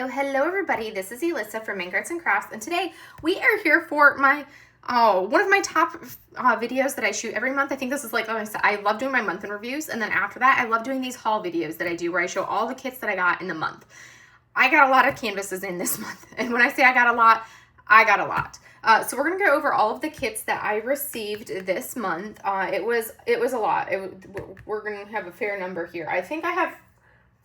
Hello everybody, this is Elissa from Mer Cats and Crafts, and today we are here for my, one of my top videos that I shoot every month. I think this is like I said, I love doing my month in reviews, and then after that, I love doing these haul videos that I do where I show all the kits that I got in the month. I got a lot of canvases in this month, and when I say I got a lot, I got a lot. So we're going to go over all of the kits that I received this month. It was a lot. We're going to have a fair number here. I think I have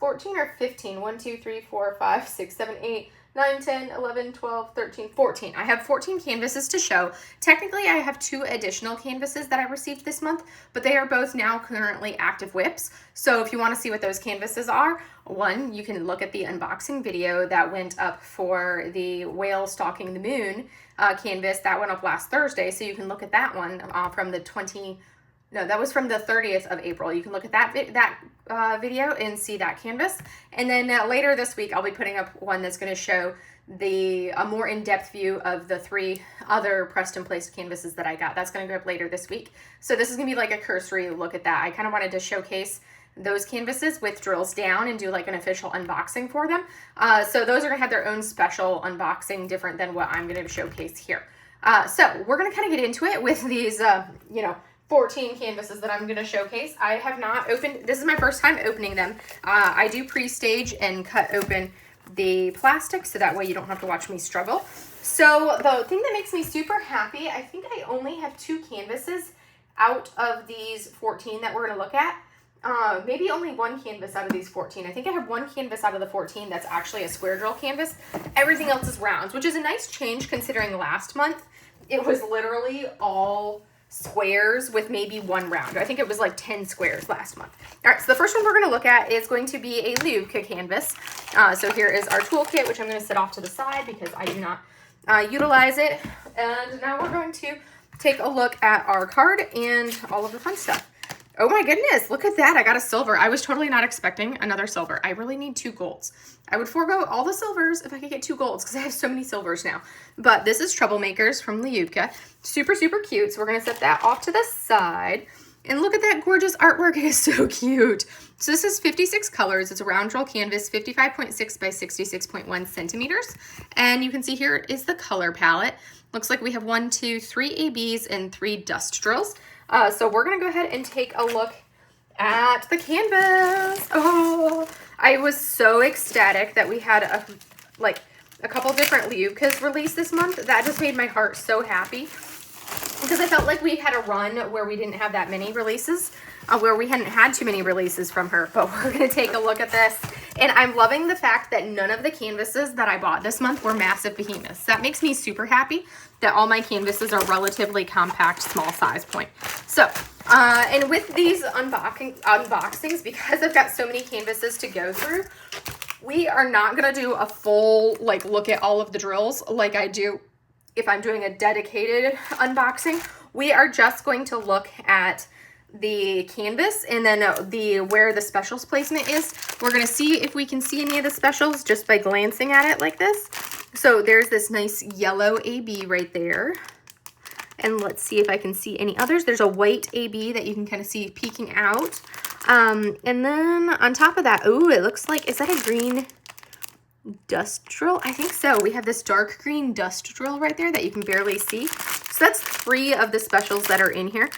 14 or 15. 1, 2, 3, 4, 5, 6, 7, 8, 9, 10, 11, 12, 13, 14. I have 14 canvases to show. Technically, I have 2 additional canvases that I received this month, but they are both now currently active whips. So if you want to see what those canvases are, one, you can look at the unboxing video that went up for the whale stalking the moon canvas. That went up last Thursday, so you can look at that one from the 30th of April. You can look at that video and see that canvas. And then later this week, I'll be putting up one that's going to show a more in-depth view of the 3 other pressed and placed canvases that I got. That's going to go up later this week. So this is going to be like a cursory look at that. I kind of wanted to showcase those canvases with drills down and do like an official unboxing for them. So those are going to have their own special unboxing, different than what I'm going to showcase here. So we're going to kind of get into it with these, 14 canvases that I'm going to showcase. I have not opened, this is my first time opening them. I do pre-stage and cut open the plastic so that way you don't have to watch me struggle. So the thing that makes me super happy, I think I only have 2 canvases out of these 14 that we're going to look at. Maybe only 1 canvas out of these 14. I think I have 1 canvas out of the 14 that's actually a square drill canvas. Everything else is rounds, which is a nice change considering last month it was literally all squares with maybe 1 round. I think it was like 10 squares last month. All right, so the first one we're going to look at is going to be a Leupa canvas. So here is our toolkit, which I'm going to set off to the side because I do not utilize it. And now we're going to take a look at our card and all of the fun stuff. Oh my goodness, look at that. I got a silver. I was totally not expecting another silver. I really need 2 golds. I would forego all the silvers if I could get 2 golds because I have so many silvers now. But this is Troublemakers from Leupa. Super, super cute. So we're going to set that off to the side. And look at that gorgeous artwork. It is so cute. So this is 56 colors. It's a round roll canvas, 55.6 by 66.1 centimeters. And you can see here is the color palette. Looks like we have 1, 2, 3 ABs and 3 dust drills. So we're going to go ahead and take a look at the canvas. Oh, I was so ecstatic that we had a couple different Leupas released this month. That just made my heart so happy because I felt like we had a run where we didn't have that many releases, where we hadn't had too many releases from her. But we're going to take a look at this. And I'm loving the fact that none of the canvases that I bought this month were massive behemoths. That makes me super happy that all my canvases are relatively compact, small size point. So, and with these unboxings, because I've got so many canvases to go through, we are not going to do a full, look at all of the drills like I do if I'm doing a dedicated unboxing. We are just going to look at the canvas and then where the specials placement is. We're going to see if we can see any of the specials just by glancing at it like this. So there's this nice yellow AB right there. And let's see if I can see any others. There's a white AB that you can kind of see peeking out. And then on top of that, ooh, it looks like, is that a green dust drill? I think so. We have this dark green dust drill right there that you can barely see. So that's 3 of the specials that are in here.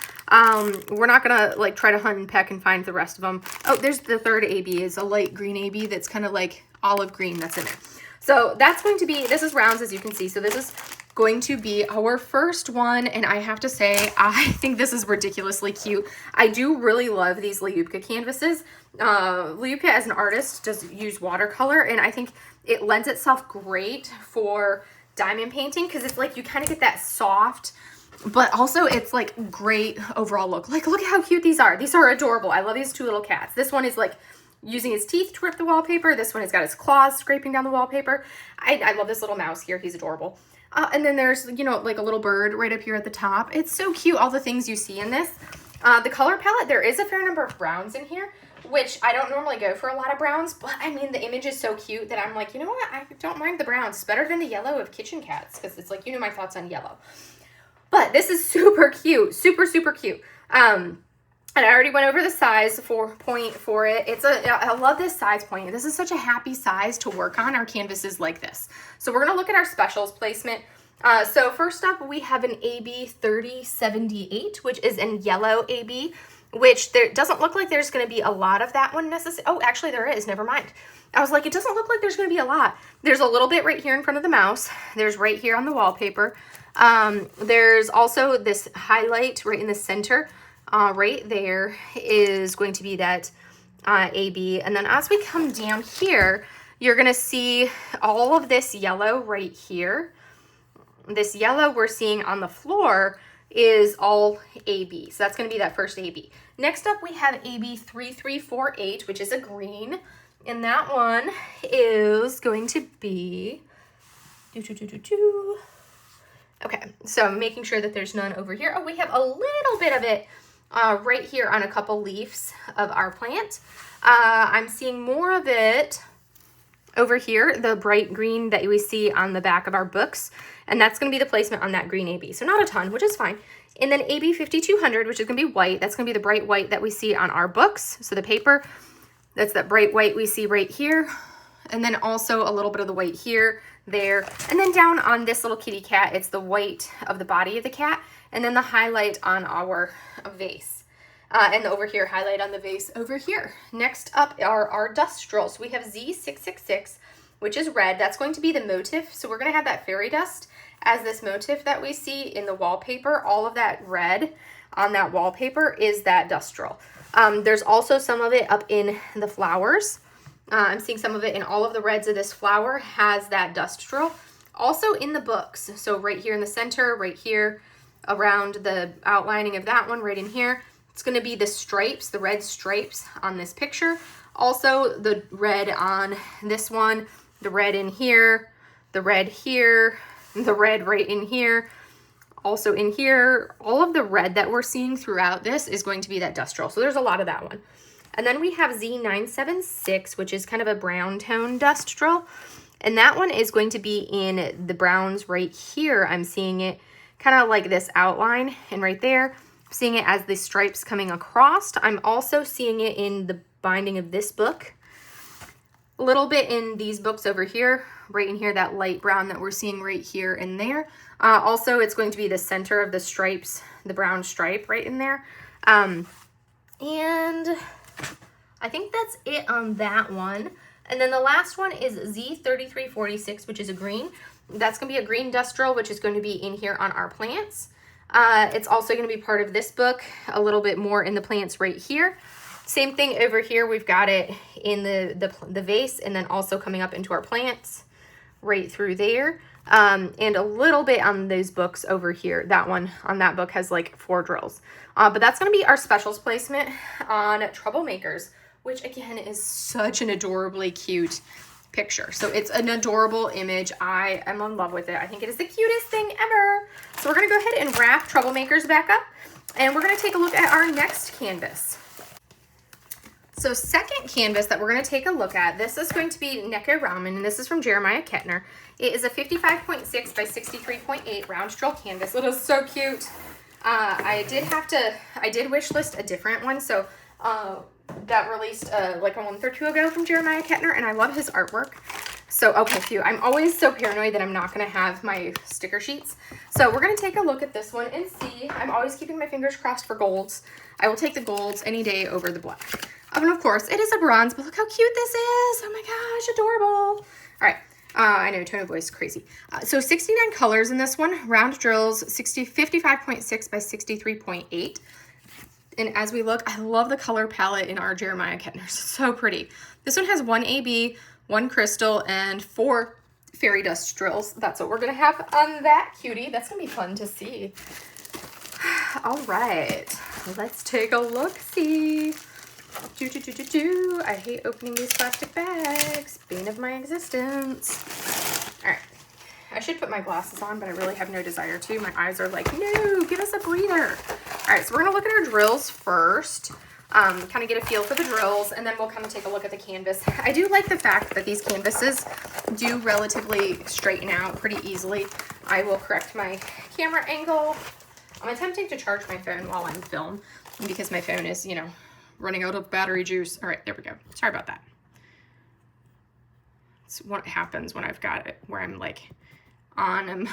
We're not gonna try to hunt and peck and find the rest of them. Oh, there's the 3rd AB, is a light green AB that's kind of like olive green that's in there. So that's going to be, this is rounds as you can see. So this is going to be our first one. And I have to say, I think this is ridiculously cute. I do really love these Leupa canvases. Leupa as an artist does use watercolor, and I think it lends itself great for diamond painting because it's like you kind of get that soft, but also it's like great overall look. Look at how cute these are. These are adorable. I love these 2 little cats. This one is using his teeth to rip the wallpaper. This one has got his claws scraping down the wallpaper. I love this little mouse here. He's adorable. And then there's, a little bird right up here at the top. It's so cute, all the things you see in this. The color palette, there is a fair number of browns in here, which I don't normally go for a lot of browns, but I mean, the image is so cute that I'm like, you know what? I don't mind the browns. It's better than the yellow of kitchen cats because it's like, my thoughts on yellow. But this is super cute. Super, super cute. And I already went over the size point for it. I love this size point. This is such a happy size to work on our canvases like this. So we're gonna look at our specials placement. So first up, we have an AB 3078, which is in yellow AB, which there doesn't look like there's gonna be a lot of that one necessarily. Oh, actually there is, never mind. I was like, it doesn't look like there's gonna be a lot. There's a little bit right here in front of the mouse. There's right here on the wallpaper. There's also this highlight right in the center. Right there is going to be that AB. And then as we come down here, you're going to see all of this yellow right here. This yellow we're seeing on the floor is all AB. So that's going to be that first AB. Next up, we have AB 3348, which is a green. And that one is going to be... Okay, so I'm making sure that there's none over here. Oh, we have a little bit of it right here on a couple leaves of our plant. I'm seeing more of it over here, the bright green that we see on the back of our books, and that's going to be the placement on that green AB. So not a ton, which is fine. And then AB 5200, which is going to be white. That's going to be the bright white that we see on our books. So the paper, that's that bright white we see right here. And then also a little bit of the white here, there. And then down on this little kitty cat, it's the white of the body of the cat. And then the highlight on our vase. And over here, highlight on the vase over here. Next up are our dust drills. We have Z666, which is red. That's going to be the motif. So we're going to have that fairy dust as this motif that we see in the wallpaper. All of that red on that wallpaper is that dust drill. There's also some of it up in the flowers. I'm seeing some of it in all of the reds of this flower has that dust drill. Also in the books. So right here in the center, right here, around the outlining of that one right in here, it's going to be the stripes, the red stripes on this picture. Also the red on this one, the red in here, the red here, the red right in here, also in here. All of the red that we're seeing throughout this is going to be that dust drill. So there's a lot of that one. And then we have Z976, which is kind of a brown tone dust drill. And that one is going to be in the browns right here. I'm seeing it kind of like this outline, and right there, I'm seeing it as the stripes coming across. I'm also seeing it in the binding of this book. A little bit in these books over here, right in here, that light brown that we're seeing right here and there. Also, it's going to be the center of the stripes, the brown stripe right in there. And I think that's it on that one. And then the last one is Z3346, which is a green. That's going to be a green dust drill, which is going to be in here on our plants. It's also going to be part of this book, a little bit more in the plants right here. Same thing over here. We've got it in the vase, and then also coming up into our plants right through there. And a little bit on those books over here. That one on that book has like 4 drills. But that's going to be our specials placement on Troublemakers, which again is such an adorably cute picture. So it's an adorable image. I am in love with it. I think it is the cutest thing ever. So we're going to go ahead and wrap Troublemakers back up, and we're going to take a look at our next canvas. So second canvas that we're going to take a look at, this is going to be Neko Ramen, and this is from Jeremiah Ketner. It is a 55.6 by 63.8 round drill canvas. It is so cute. I did wish list a different one, so that released like a month or 2 ago from Jeremiah Ketner, and I love his artwork. So, okay, phew, I'm always so paranoid that I'm not going to have my sticker sheets. So we're going to take a look at this one and see. I'm always keeping my fingers crossed for golds. I will take the golds any day over the black. And of course, it is a bronze, but look how cute this is. Oh my gosh, adorable. All right. I know, tone of voice, crazy. So 69 colors in this one, round drills, 55.6 by 63.8. And as we look, I love the color palette in our Jeremiah Ketner. It's so pretty. This one has 1 AB, 1 crystal, and 4 fairy dust drills. That's what we're going to have on that cutie. That's going to be fun to see. All right, let's take a look-see. I hate opening these plastic bags. Bane of my existence. All right. I should put my glasses on, but I really have no desire to. My eyes are like, no, give us a breather. All right, so we're going to look at our drills first. Kind of get a feel for the drills, and then we'll kind of take a look at the canvas. I do like the fact that these canvases do relatively straighten out pretty easily. I will correct my camera angle. I'm attempting to charge my phone while I'm filming, because my phone is, you know, running out of battery juice. All right, there we go. Sorry about that. It's what happens when I've got it where I'm like on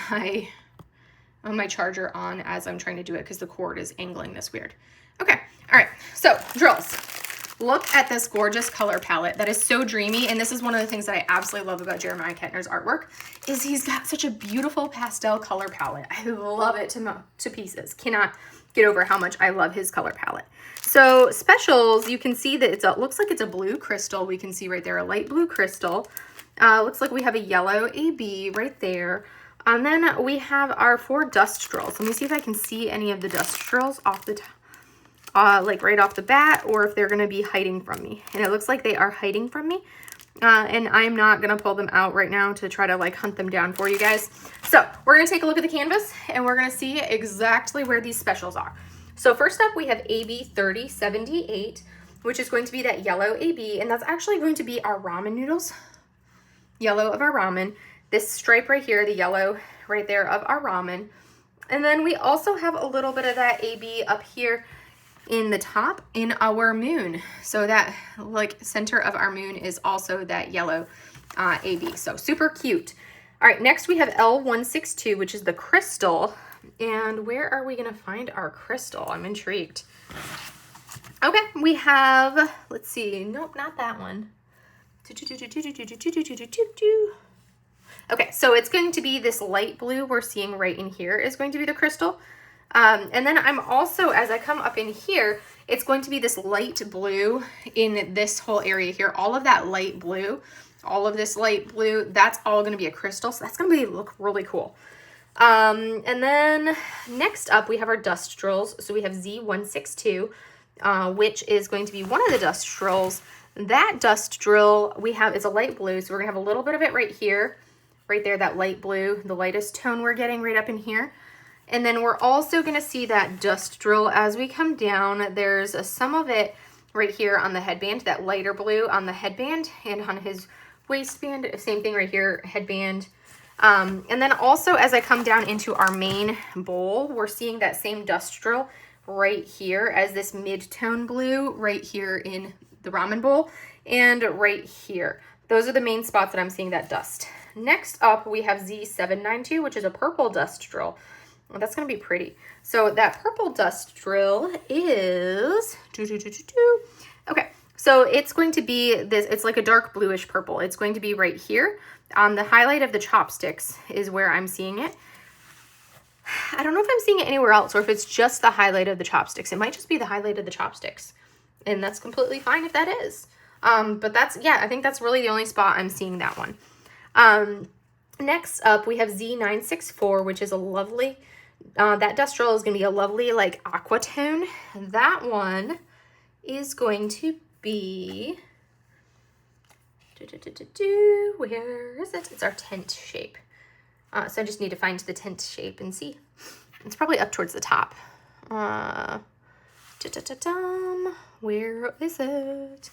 my charger on as I'm trying to do it because the cord is angling this weird. Okay, all right, so drills. Look at this gorgeous color palette that is so dreamy, and this is one of the things that I absolutely love about Jeremiah Ketner's artwork is he's got such a beautiful pastel color palette. I love it to pieces. Cannot get over how much I love his color palette. So specials, you can see that it looks like it's a blue crystal. We can see right there a light blue crystal. Looks like we have a yellow AB right there. And then we have our 4 dust drills. Let me see if I can see any of the dust drills off the top. Like right off the bat, or if they're going to be hiding from me. And it looks like they are hiding from me. And I'm not going to pull them out right now to try to like hunt them down for you guys. So we're going to take a look at the canvas and we're going to see exactly where these specials are. So first up we have AB 3078, which is going to be that yellow AB. And that's actually going to be our ramen noodles. Yellow of our ramen. This stripe right here, the yellow right there of our ramen. And then we also have a little bit of that AB up here in the top in our moon. So that like center of our moon is also that yellow AB. So super cute. All right, next we have L162, which is the crystal. And where are we gonna find our crystal? I'm intrigued. Okay, we have, let's see, nope, not that one. Okay, so it's going to be this light blue we're seeing right in here is going to be the crystal. And then I'm also, as I come up in here, it's going to be this light blue in this whole area here. All of that light blue, all of this light blue, that's all going to be a crystal. So that's going to look really cool. And then next up, we have our dust drills. So we have Z162, which is going to be one of the dust drills. That dust drill we have is a light blue. So we're going to have a little bit of it right here, right there, that light blue, the lightest tone we're getting right up in here. And then we're also going to see that dust drill as we come down. There's some of it right here on the headband, that lighter blue on the headband and on his waistband. Same thing right here, headband. And then also as I come down into our main bowl, we're seeing that same dust drill right here as this mid-tone blue right here in the ramen bowl and right here. Those are the main spots that I'm seeing that dust. Next up, we have Z792, which is a purple dust drill. Well, that's going to be pretty. So that purple dust drill is, okay, so it's going to be this, it's like a dark bluish purple. It's going to be right here. The highlight of the chopsticks is where I'm seeing it. I don't know if I'm seeing it anywhere else or if it's just the highlight of the chopsticks. It might just be the highlight of the chopsticks. And that's completely fine if that is. But that's, yeah, I think that's really the only spot I'm seeing that one. Next up, we have Z964, which is a lovely, that dust drill is going to be a lovely, like, aqua tone. That one is going to be, where is it? It's our tent shape. So I just need to find the tent shape and see. It's probably up towards the top. Where is it?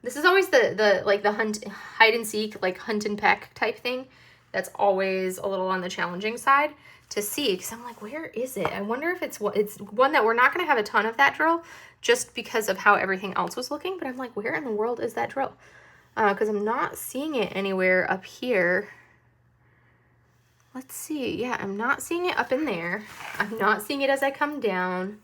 This is always the like the hide and seek, like hunt and peck type thing. That's always a little on the challenging side to see, because I'm like, where is it? I wonder if it's one that we're not going to have a ton of that drill just because of how everything else was looking. But I'm like, where in the world is that drill? Because I'm not seeing it anywhere up here. Let's see. Yeah, I'm not seeing it up in there. I'm not seeing it as I come down.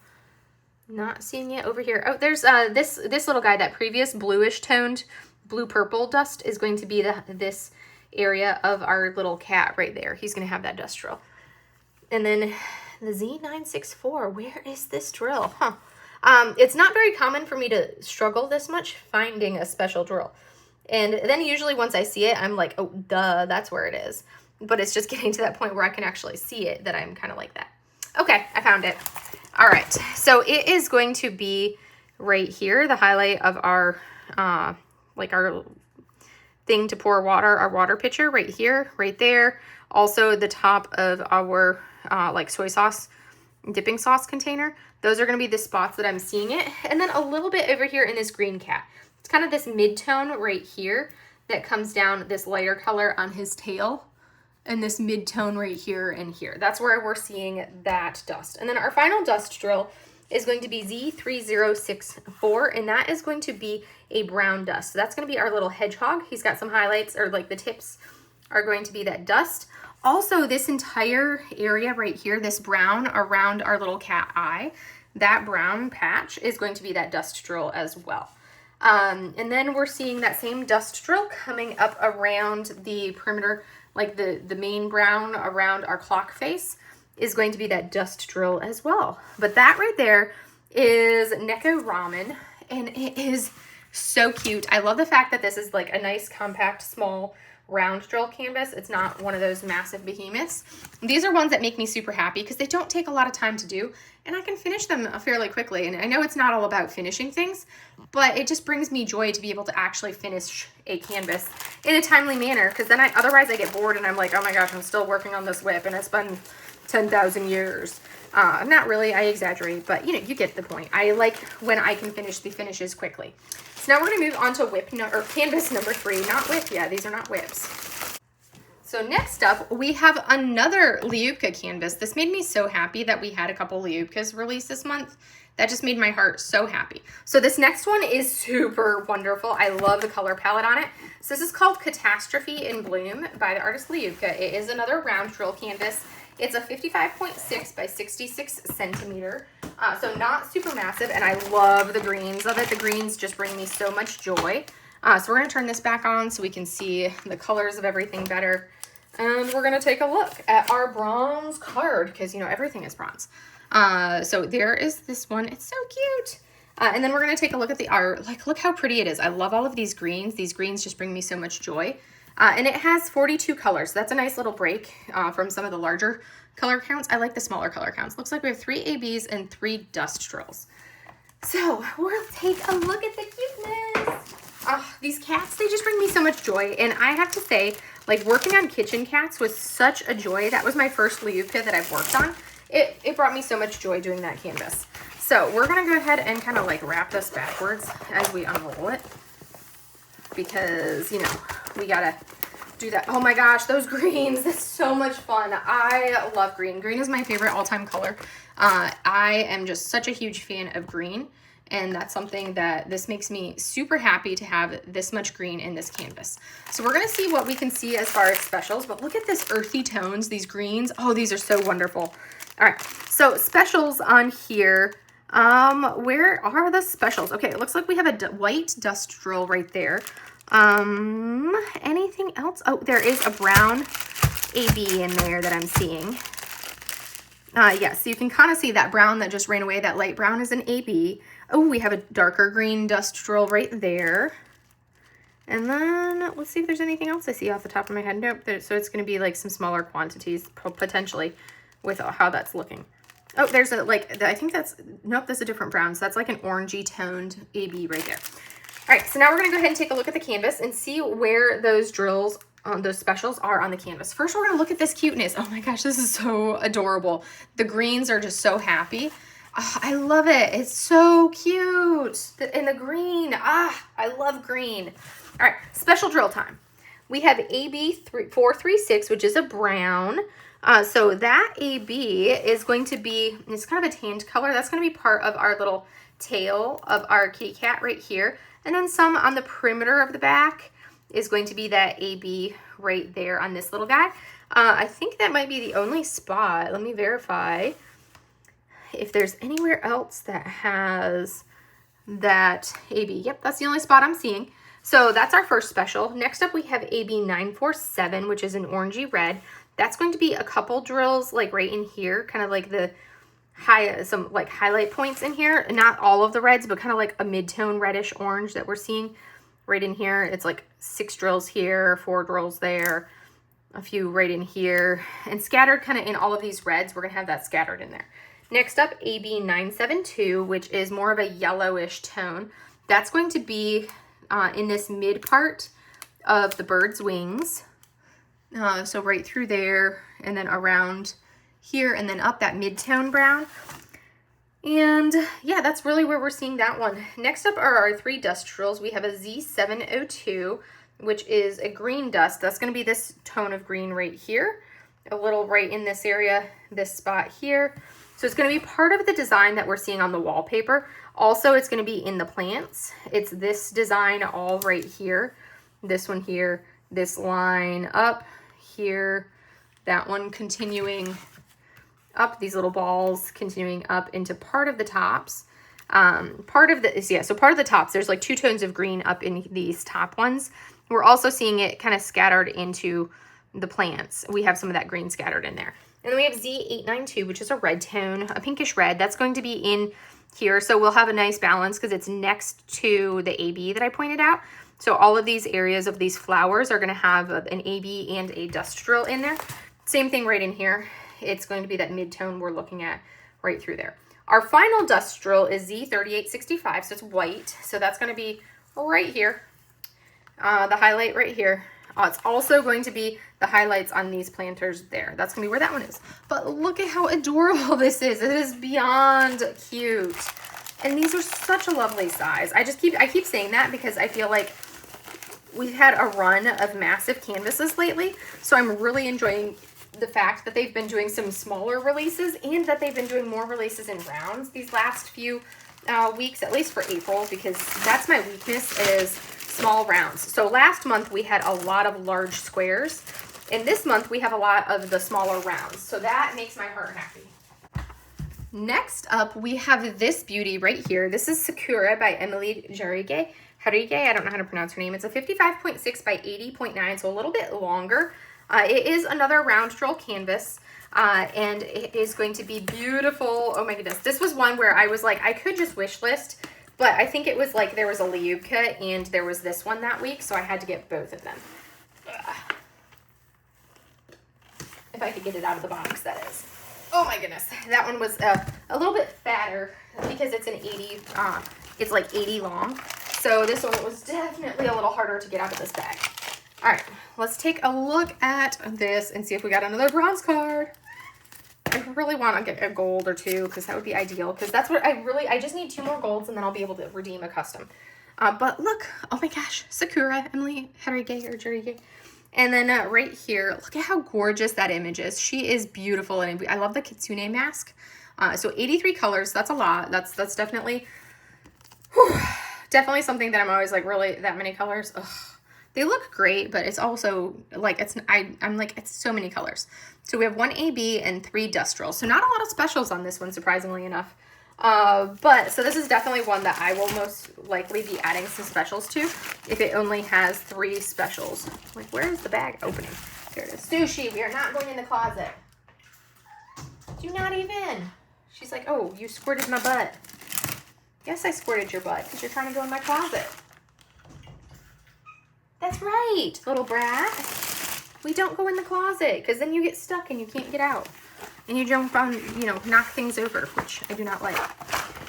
Not seeing it over here. Oh, there's this little guy, that previous bluish toned blue-purple dust is going to be this area of our little cat right there. He's going to have that dust drill. And then the Z964, where is this drill? Huh. It's not very common for me to struggle this much finding a special drill. And then usually once I see it, I'm like, oh, duh, that's where it is. But it's just getting to that point where I can actually see it that I'm kind of like that. Okay, I found it. All right, so it is going to be right here, the highlight of our, like our thing to pour water, our water pitcher right here, right there. Also the top of our, like soy sauce, dipping sauce container. Those are going to be the spots that I'm seeing it. And then a little bit over here in this green cat. It's kind of this mid-tone right here that comes down this lighter color on his tail. And this mid-tone right here and here. That's where we're seeing that dust. And then our final dust drill is going to be Z3064, and that is going to be a brown dust. So that's going to be our little hedgehog. He's got some highlights, or like the tips are going to be that dust. Also, this entire area right here, this brown around our little cat eye, that brown patch is going to be that dust drill as well. And then we're seeing that same dust drill coming up around the perimeter, like the main brown around our clock face is going to be that dust drill as well. But that right there is Neko Ramen, and it is so cute. I love the fact that this is like a nice, compact, small, round drill canvas. It's not one of those massive behemoths. These are ones that make me super happy because they don't take a lot of time to do, and I can finish them fairly quickly. And I know it's not all about finishing things, but it just brings me joy to be able to actually finish a canvas in a timely manner, because then otherwise I get bored and I'm like, oh my gosh, I'm still working on this whip and it's been 10,000 years. Not really, I exaggerate, but you know, you get the point. I like when I can finish the finishes quickly. So now we're gonna move on to canvas number 3, not whip. Yeah, these are not whips. So next up, we have another Leupa canvas. This made me so happy that we had a couple Leupas released this month. That just made my heart so happy. So this next one is super wonderful. I love the color palette on it. So this is called Catastrophe in Bloom by the artist Leupa. It is another round drill canvas. It's a 55.6 by 66 centimeter. So not super massive, and I love the greens of it. The greens just bring me so much joy. So we're gonna turn this back on so we can see the colors of everything better. And we're gonna take a look at our bronze card, because you know, everything is bronze. So there is this one, it's so cute. And then we're gonna take a look at the art. Like, look how pretty it is. I love all of these greens. These greens just bring me so much joy. And it has 42 colors. So that's a nice little break from some of the larger color counts. I like the smaller color counts. Looks like we have 3 ABs and 3 dust drills. So we'll take a look at the cuteness. These cats, they just bring me so much joy. And I have to say, like, working on kitchen cats was such a joy. That was my first Leupa that I've worked on. It brought me so much joy doing that canvas. So we're gonna go ahead and kind of like wrap this backwards as we unroll it, because, you know, we gotta do that. Oh my gosh, those greens, that's so much fun. I love green. Green is my favorite all-time color. I am just such a huge fan of green, and that's something that this makes me super happy to have this much green in this canvas. So we're gonna see what we can see as far as specials, but look at this earthy tones, these greens. Oh, these are so wonderful. All right, so specials on here. Where are the specials? Okay, it looks like we have a white dust drill right there. Anything else? Oh, there is a brown AB in there that I'm seeing. Yes, you can kind of see that brown that just ran away. That light brown is an AB. Oh, we have a darker green dust drill right there. And then let's see if there's anything else I see off the top of my head. Nope. So it's going to be like some smaller quantities potentially with how that's looking. Oh, there's a, like, I think that's, nope, that's a different brown. So that's like an orangey toned AB right there. All right, so now we're gonna go ahead and take a look at the canvas and see where those drills, those specials are on the canvas. First, we're gonna look at this cuteness. Oh my gosh, this is so adorable. The greens are just so happy. Oh, I love it. It's so cute. And the green, I love green. All right, special drill time. We have AB 436, which is a brown. So that AB is going to be, it's kind of a tanned color. That's going to be part of our little tail of our kitty cat right here. And then some on the perimeter of the back is going to be that AB right there on this little guy. I think that might be the only spot. Let me verify if there's anywhere else that has that AB. Yep, that's the only spot I'm seeing. So that's our first special. Next up, we have AB 947, which is an orangey red. That's going to be a couple drills like right in here, kind of like the some like highlight points in here. Not all of the reds, but kind of like a mid-tone reddish orange that we're seeing right in here. It's like 6 drills here, 4 drills there, a few right in here, and scattered kind of in all of these reds. We're gonna have that scattered in there. Next up, AB 972, which is more of a yellowish tone. That's going to be in this mid part of the bird's wings. So right through there, and then around here, and then up that mid-tone brown. And yeah, that's really where we're seeing that one. Next up are our 3 dust drills. We have a Z702, which is a green dust. That's going to be this tone of green right here, a little right in this area, this spot here. So it's going to be part of the design that we're seeing on the wallpaper. Also, it's going to be in the plants. It's this design all right here. This one here, this line up here, that one continuing up, these little balls continuing up into part of the tops. Part of the tops, there's like 2 tones of green up in these top ones. We're also seeing it kind of scattered into the plants. We have some of that green scattered in there. And then we have Z892, which is a red tone, a pinkish red. That's going to be in here. So we'll have a nice balance because it's next to the AB that I pointed out. So all of these areas of these flowers are going to have an AB and a dust drill in there. Same thing right in here. It's going to be that mid-tone we're looking at right through there. Our final dust drill is Z3865, so it's white. So that's going to be right here. The highlight right here. It's also going to be the highlights on these planters there. That's going to be where that one is. But look at how adorable this is. It is beyond cute. And these are such a lovely size. I keep saying that because I feel like we've had a run of massive canvases lately. So I'm really enjoying the fact that they've been doing some smaller releases and that they've been doing more releases in rounds these last few weeks, at least for April, because that's my weakness is small rounds. So last month we had a lot of large squares, and this month we have a lot of the smaller rounds. So that makes my heart happy. Next up, we have this beauty right here. This is Sakura by Emilie Jarrige. Jarrige, I don't know how to pronounce her name. It's a 55.6 by 80.9, so a little bit longer. It is another round drill canvas, and it is going to be beautiful. Oh my goodness. This was one where I was like, I could just wish list, but I think it was like there was a Leupa and there was this one that week, so I had to get both of them. Ugh. If I could get it out of the box, that is. Oh my goodness. That one was a little bit fatter because it's an 80, it's like 80 long. So this one was definitely a little harder to get out of this bag. All right, let's take a look at this and see if we got another bronze card. I really want to get a gold or 2 because that would be ideal, because that's what I just need 2 more golds and then I'll be able to redeem a custom. But look, oh my gosh, Sakura, Emilie Jarrige or Jarrige. And then right here, look at how gorgeous that image is. She is beautiful, and I love the kitsune mask. So 83 colors, that's a lot. That's definitely, definitely something that I'm always like, really, that many colors? Ugh. They look great, but it's also like, I'm like, it's so many colors. So we have 1 AB and 3 dust drills. So not a lot of specials on this one, surprisingly enough. But so this is definitely one that I will most likely be adding some specials to if it only has 3 specials. Like, where is the bag opening? Here it is. Sushi, we are not going in the closet. Do not even. She's like, oh, you squirted my butt. Yes, I squirted your butt because you're trying to go in my closet. That's right, little brat. We don't go in the closet because then you get stuck and you can't get out. And you jump on, you know, knock things over, which I do not like.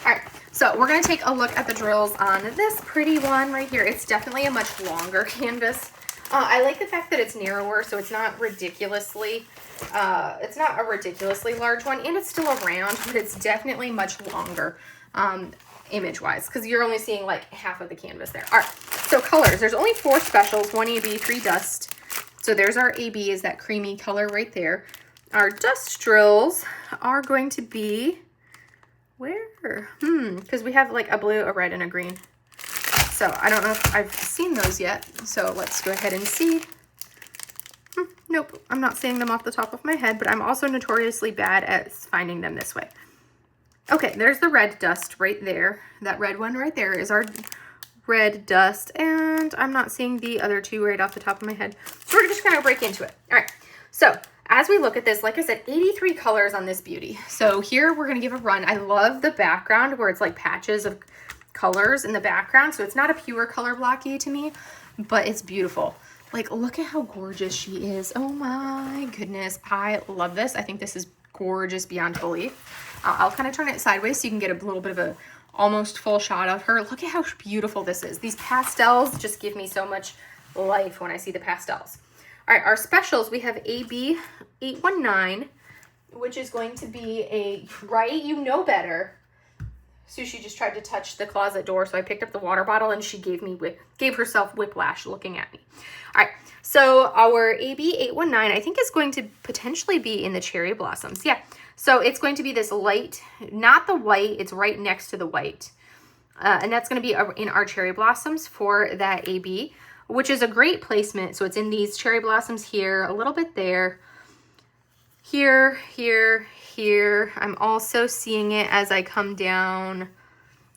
All right, so we're going to take a look at the drills on this pretty one right here. It's definitely a much longer canvas. I like the fact that it's narrower, so it's not ridiculously, it's not a ridiculously large one, and it's still a round, but it's definitely much longer image-wise, because you're only seeing like half of the canvas there. All right, so colors. There's only 4 specials, 1 AB, 3 dust. So there's our AB, is that creamy color right there. Our dust drills are going to be, where? Because we have like a blue, a red, and a green. So I don't know if I've seen those yet. So let's go ahead and see. Nope, I'm not seeing them off the top of my head, but I'm also notoriously bad at finding them this way. Okay, there's the red dust right there. That red one right there is our red dust, and I'm not seeing the other 2 right off the top of my head. So we're just gonna break into it. All right, so as we look at this, like I said, 83 colors on this beauty. So here we're gonna give a run. I love the background where it's like patches of colors in the background. So it's not a pure color blocky to me, but it's beautiful. Like, look at how gorgeous she is. Oh my goodness, I love this. I think this is gorgeous beyond belief. I'll kind of turn it sideways so you can get a little bit of a almost full shot of her. Look at how beautiful this is. These pastels just give me so much life when I see the pastels. All right, our specials, we have AB 819, which is going to be a, right, you know better. Sushi just tried to touch the closet door, so I picked up the water bottle and she gave herself whiplash looking at me. All right, so our AB 819, I think, is going to potentially be in the cherry blossoms. Yeah, So it's going to be this light, not the white, it's right next to the white. And that's going to be in our cherry blossoms for that AB, which is a great placement. So it's in these cherry blossoms here, a little bit there, here, here, here. I'm also seeing it as I come down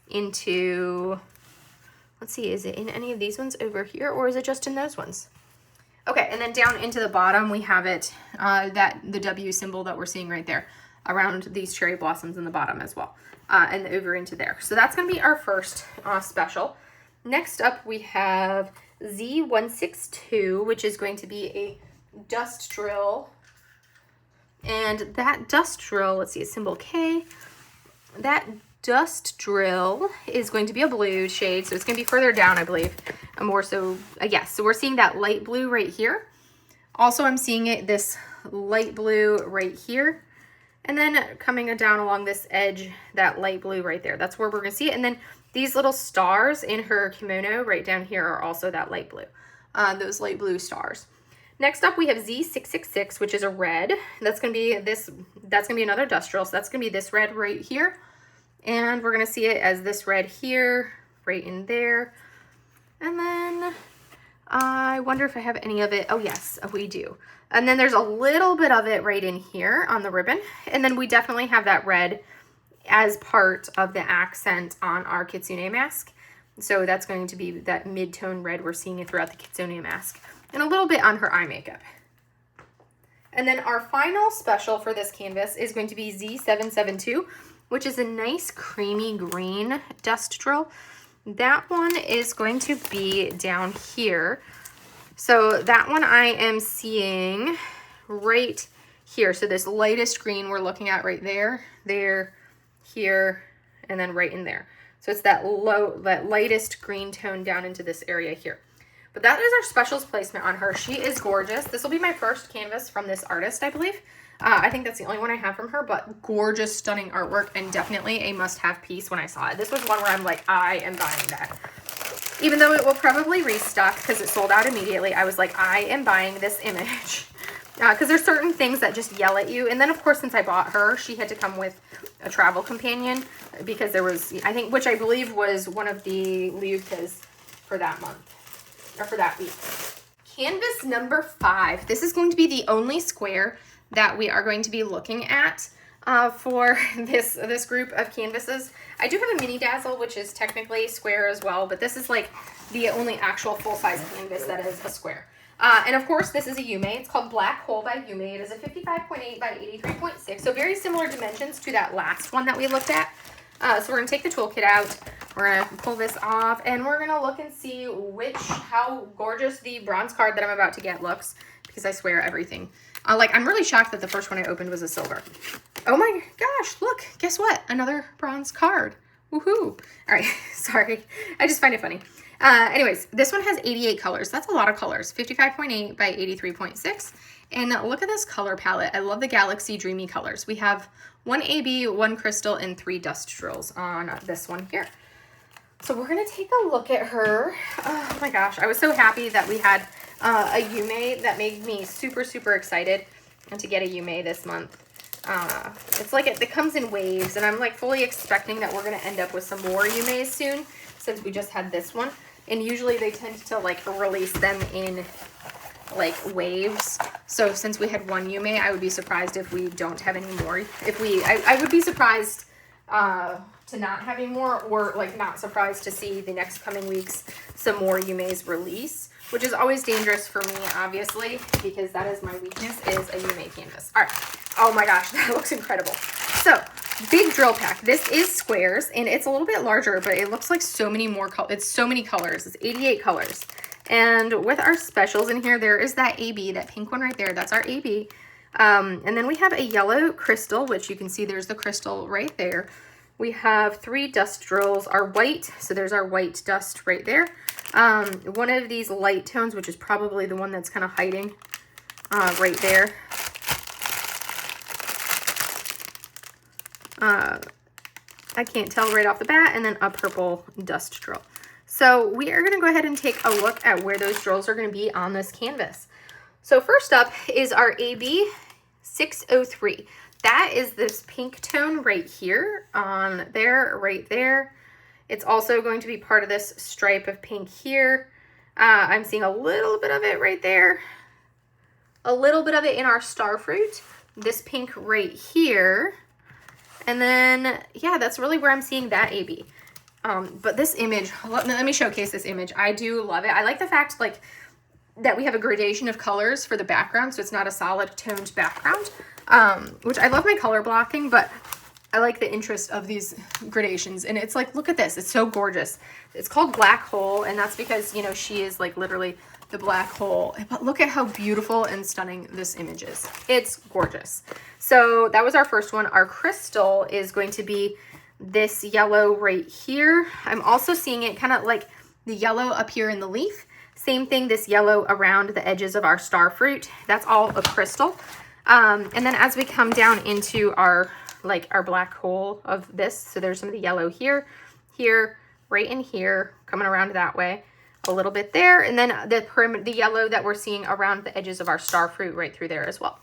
into, let's see, is it in any of these ones over here, or is it just in those ones? Okay, and then down into the bottom, we have it, the W symbol that we're seeing right there around these cherry blossoms in the bottom as well, and over into there. So that's going to be our first special. Next up, we have Z162, which is going to be a dust drill. And that dust drill, let's see, a symbol K. That dust drill is going to be a blue shade, so it's going to be further down, I believe. More so, yes. So we're seeing that light blue right here. Also, I'm seeing it this light blue right here. And then coming down along this edge, that light blue right there. That's where we're going to see it. And then these little stars in her kimono right down here are also that light blue. Those light blue stars. Next up, we have Z666, which is a red. That's going to be this. That's going to be another dust drill. So that's going to be this red right here. And we're going to see it as this red here, right in there. And then I wonder if I have any of it. Oh, yes, we do. And then there's a little bit of it right in here on the ribbon. And then we definitely have that red as part of the accent on our kitsune mask. So that's going to be that mid-tone red we're seeing it throughout the kitsune mask. And a little bit on her eye makeup. And then our final special for this canvas is going to be Z772, which is a nice creamy green dust drill. That one is going to be down here. So that one I am seeing right here. So this lightest green we're looking at right there, there, here, and then right in there. So it's that lightest green tone down into this area here. But that is our specials placement on her. She is gorgeous. This will be my first canvas from this artist, I believe. I think that's the only one I have from her, but gorgeous, stunning artwork, and definitely a must-have piece when I saw it. This was one where I'm like, I am buying that. Even though it will probably restock because it sold out immediately, I was like, I am buying this image. Because there's certain things that just yell at you. And then, of course, since I bought her, she had to come with a travel companion because there was, I think, which I believe was one of the Leupas for that month, or for that week. Canvas number 5. This is going to be the only square that we are going to be looking at for this group of canvases. I do have a mini dazzle, which is technically square as well, but this is like the only actual full-size canvas that is a square. And of course, this is a Yume. It's called Black Hole by Yume. It is a 55.8 by 83.6, so very similar dimensions to that last one that we looked at. So we're going to take the toolkit out, we're going to pull this off, and we're going to look and see how gorgeous the bronze card that I'm about to get looks, because I swear everything. I'm really shocked that the first one I opened was a silver. Oh my gosh, look, guess what? Another bronze card. Woohoo. All right, sorry. I just find it funny. Anyways, this one has 88 colors. That's a lot of colors. 55.8 by 83.6. And look at this color palette. I love the Galaxy Dreamy colors. We have 1 AB, 1 crystal, and 3 dust drills on this one here. So we're going to take a look at her. Oh my gosh, I was so happy that we had a Yume. That made me super, super excited to get a Yume this month. It's like it comes in waves, and I'm like fully expecting that we're going to end up with some more Yumes soon, since we just had this one. And usually they tend to like release them in like waves. So since we had 1 Yume, I would be surprised if we don't have any more. I would be surprised to not have any more, or like not surprised to see the next coming weeks some more Yumes release, which is always dangerous for me, obviously, because that is my weakness, is a Yume canvas. All right. Oh my gosh, that looks incredible. So, big drill pack. This is squares, and it's a little bit larger, but it looks like so many more colors. It's so many colors. It's 88 colors. And with our specials in here, there is that AB, that pink one right there. That's our AB. And then we have a yellow crystal, which you can see there's the crystal right there. We have 3 dust drills, our white, so there's our white dust right there. One of these light tones, which is probably the one that's kind of hiding right there. I can't tell right off the bat, and then a purple dust drill. So we are going to go ahead and take a look at where those drills are going to be on this canvas. So first up is our AB 603. that is this pink tone right here on there, right there. It's also going to be part of this stripe of pink here. I'm seeing a little bit of it right there. A little bit of it in our starfruit. This pink right here. And then, yeah, that's really where I'm seeing that AB. But this image, let me showcase this image. I do love it. I like the fact like that we have a gradation of colors for the background, so it's not a solid toned background, which I love my color blocking, but I like the interest of these gradations. And it's like, look at this. It's so gorgeous. It's called Black Hole, and that's because, you know, she is like literally the black hole. But look at how beautiful and stunning this image is. It's gorgeous. So that was our first one. Our crystal is going to be this yellow right here. I'm also seeing it kind of like the yellow up here in the leaf. Same thing, this yellow around the edges of our starfruit. That's all a crystal. And then as we come down into our black hole of this, so there's some of the yellow here, here, right in here, coming around that way, a little bit there, and then the yellow that we're seeing around the edges of our starfruit right through there as well.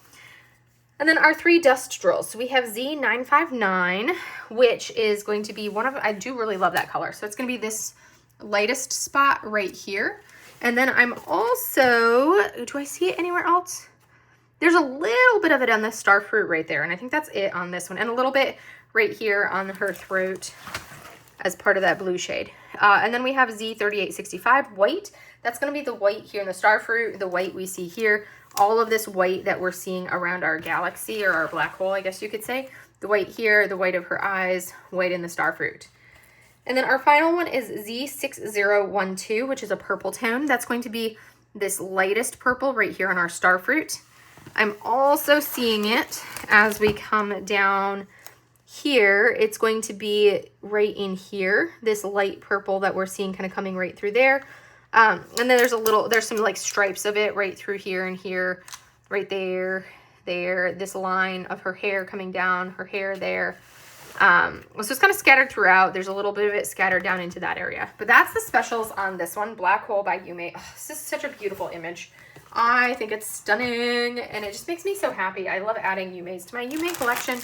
And then our 3 dust drills. So we have Z959, which is going to be one of, I do really love that color. So it's going to be this lightest spot right here. And then I'm also, do I see it anywhere else? There's a little bit of it on the starfruit right there. And I think that's it on this one. And a little bit right here on her throat as part of that blue shade. And then we have Z3865 white. That's going to be the white here in the starfruit, the white we see here. All of this white that we're seeing around our galaxy, or our black hole, I guess you could say. The white here, the white of her eyes, white in the starfruit. And then our final one is Z6012, which is a purple tone. That's going to be this lightest purple right here on our starfruit. I'm also seeing it as we come down here. It's going to be right in here, this light purple that we're seeing kind of coming right through there. And then there's some like stripes of it right through here and here, right there, this line of her hair coming down, her hair there. So it's kind of scattered throughout. There's a little bit of it scattered down into that area. But that's the specials on this one, Black Hole by Yume. Oh, this is such a beautiful image. I think it's stunning, and it just makes me so happy. I love adding Yume's to my Yume collection,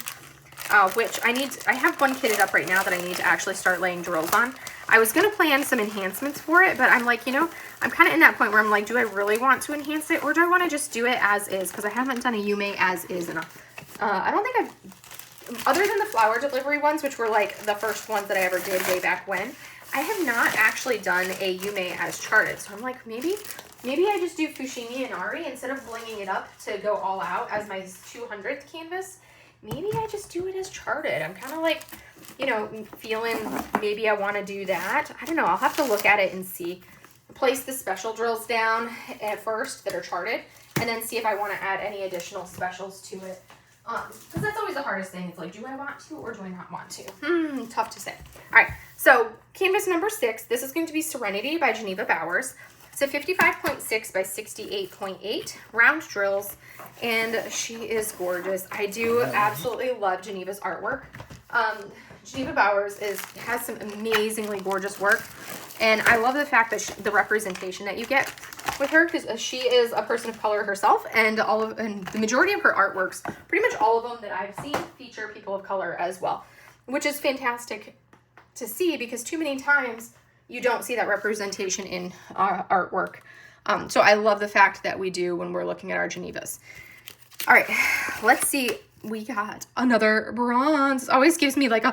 which I have one kitted up right now that I need to actually start laying drills on. I was going to plan some enhancements for it, but I'm like, you know, I'm kind of in that point where I'm like, do I really want to enhance it, or do I want to just do it as is? Because I haven't done a Yume as is enough. I don't think I've, other than the flower delivery ones, which were like the first ones that I ever did way back when, I have not actually done a Yume as charted. So I'm like, maybe I just do Fushimi and Ari instead of blinging it up to go all out as my 200th canvas. Maybe I just do it as charted. I'm kind of like, you know, feeling maybe I want to do that. I don't know. I'll have to look at it and see. Place the special drills down at first that are charted, and then see if I want to add any additional specials to it. Because that's always the hardest thing. It's like, do I want to or do I not want to? Tough to say. All right. So canvas number 6. This is going to be Serenity by Geneva Bowers. So 55.6 by 68.8 round drills, and she is gorgeous. I do absolutely love Geneva's artwork. Geneva Bowers has some amazingly gorgeous work, and I love the fact that the representation that you get with her, because she is a person of color herself, and the majority of her artworks, pretty much all of them that I've seen, feature people of color as well, which is fantastic to see, because too many times you don't see that representation in our artwork. So I love the fact that we do when we're looking at our Genevas. All right, let's see. We got another bronze. It always gives me like a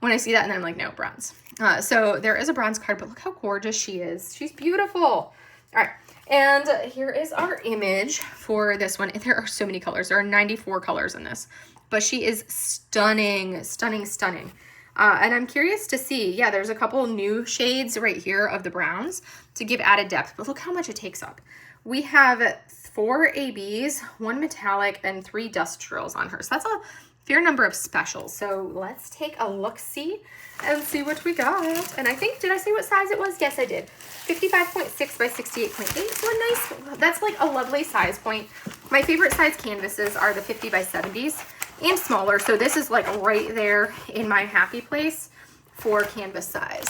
when I see that, and then I'm like, no, bronze. So there is a bronze card, but look how gorgeous she is. She's beautiful. All right, and here is our image for this one. There are so many colors. There are 94 colors in this, but she is stunning, stunning, stunning. And I'm curious to see, yeah, there's a couple new shades right here of the browns to give added depth, but look how much it takes up. We have 4 ABs, 1 metallic, and 3 dust drills on her. So that's a fair number of specials. So let's take a look-see and see what we got. And I think, did I say what size it was? Yes, I did. 55.6 by 68.8. So a nice, that's like a lovely size point. My favorite size canvases are the 50 by 70s. And smaller, so this is like right there in my happy place for canvas size.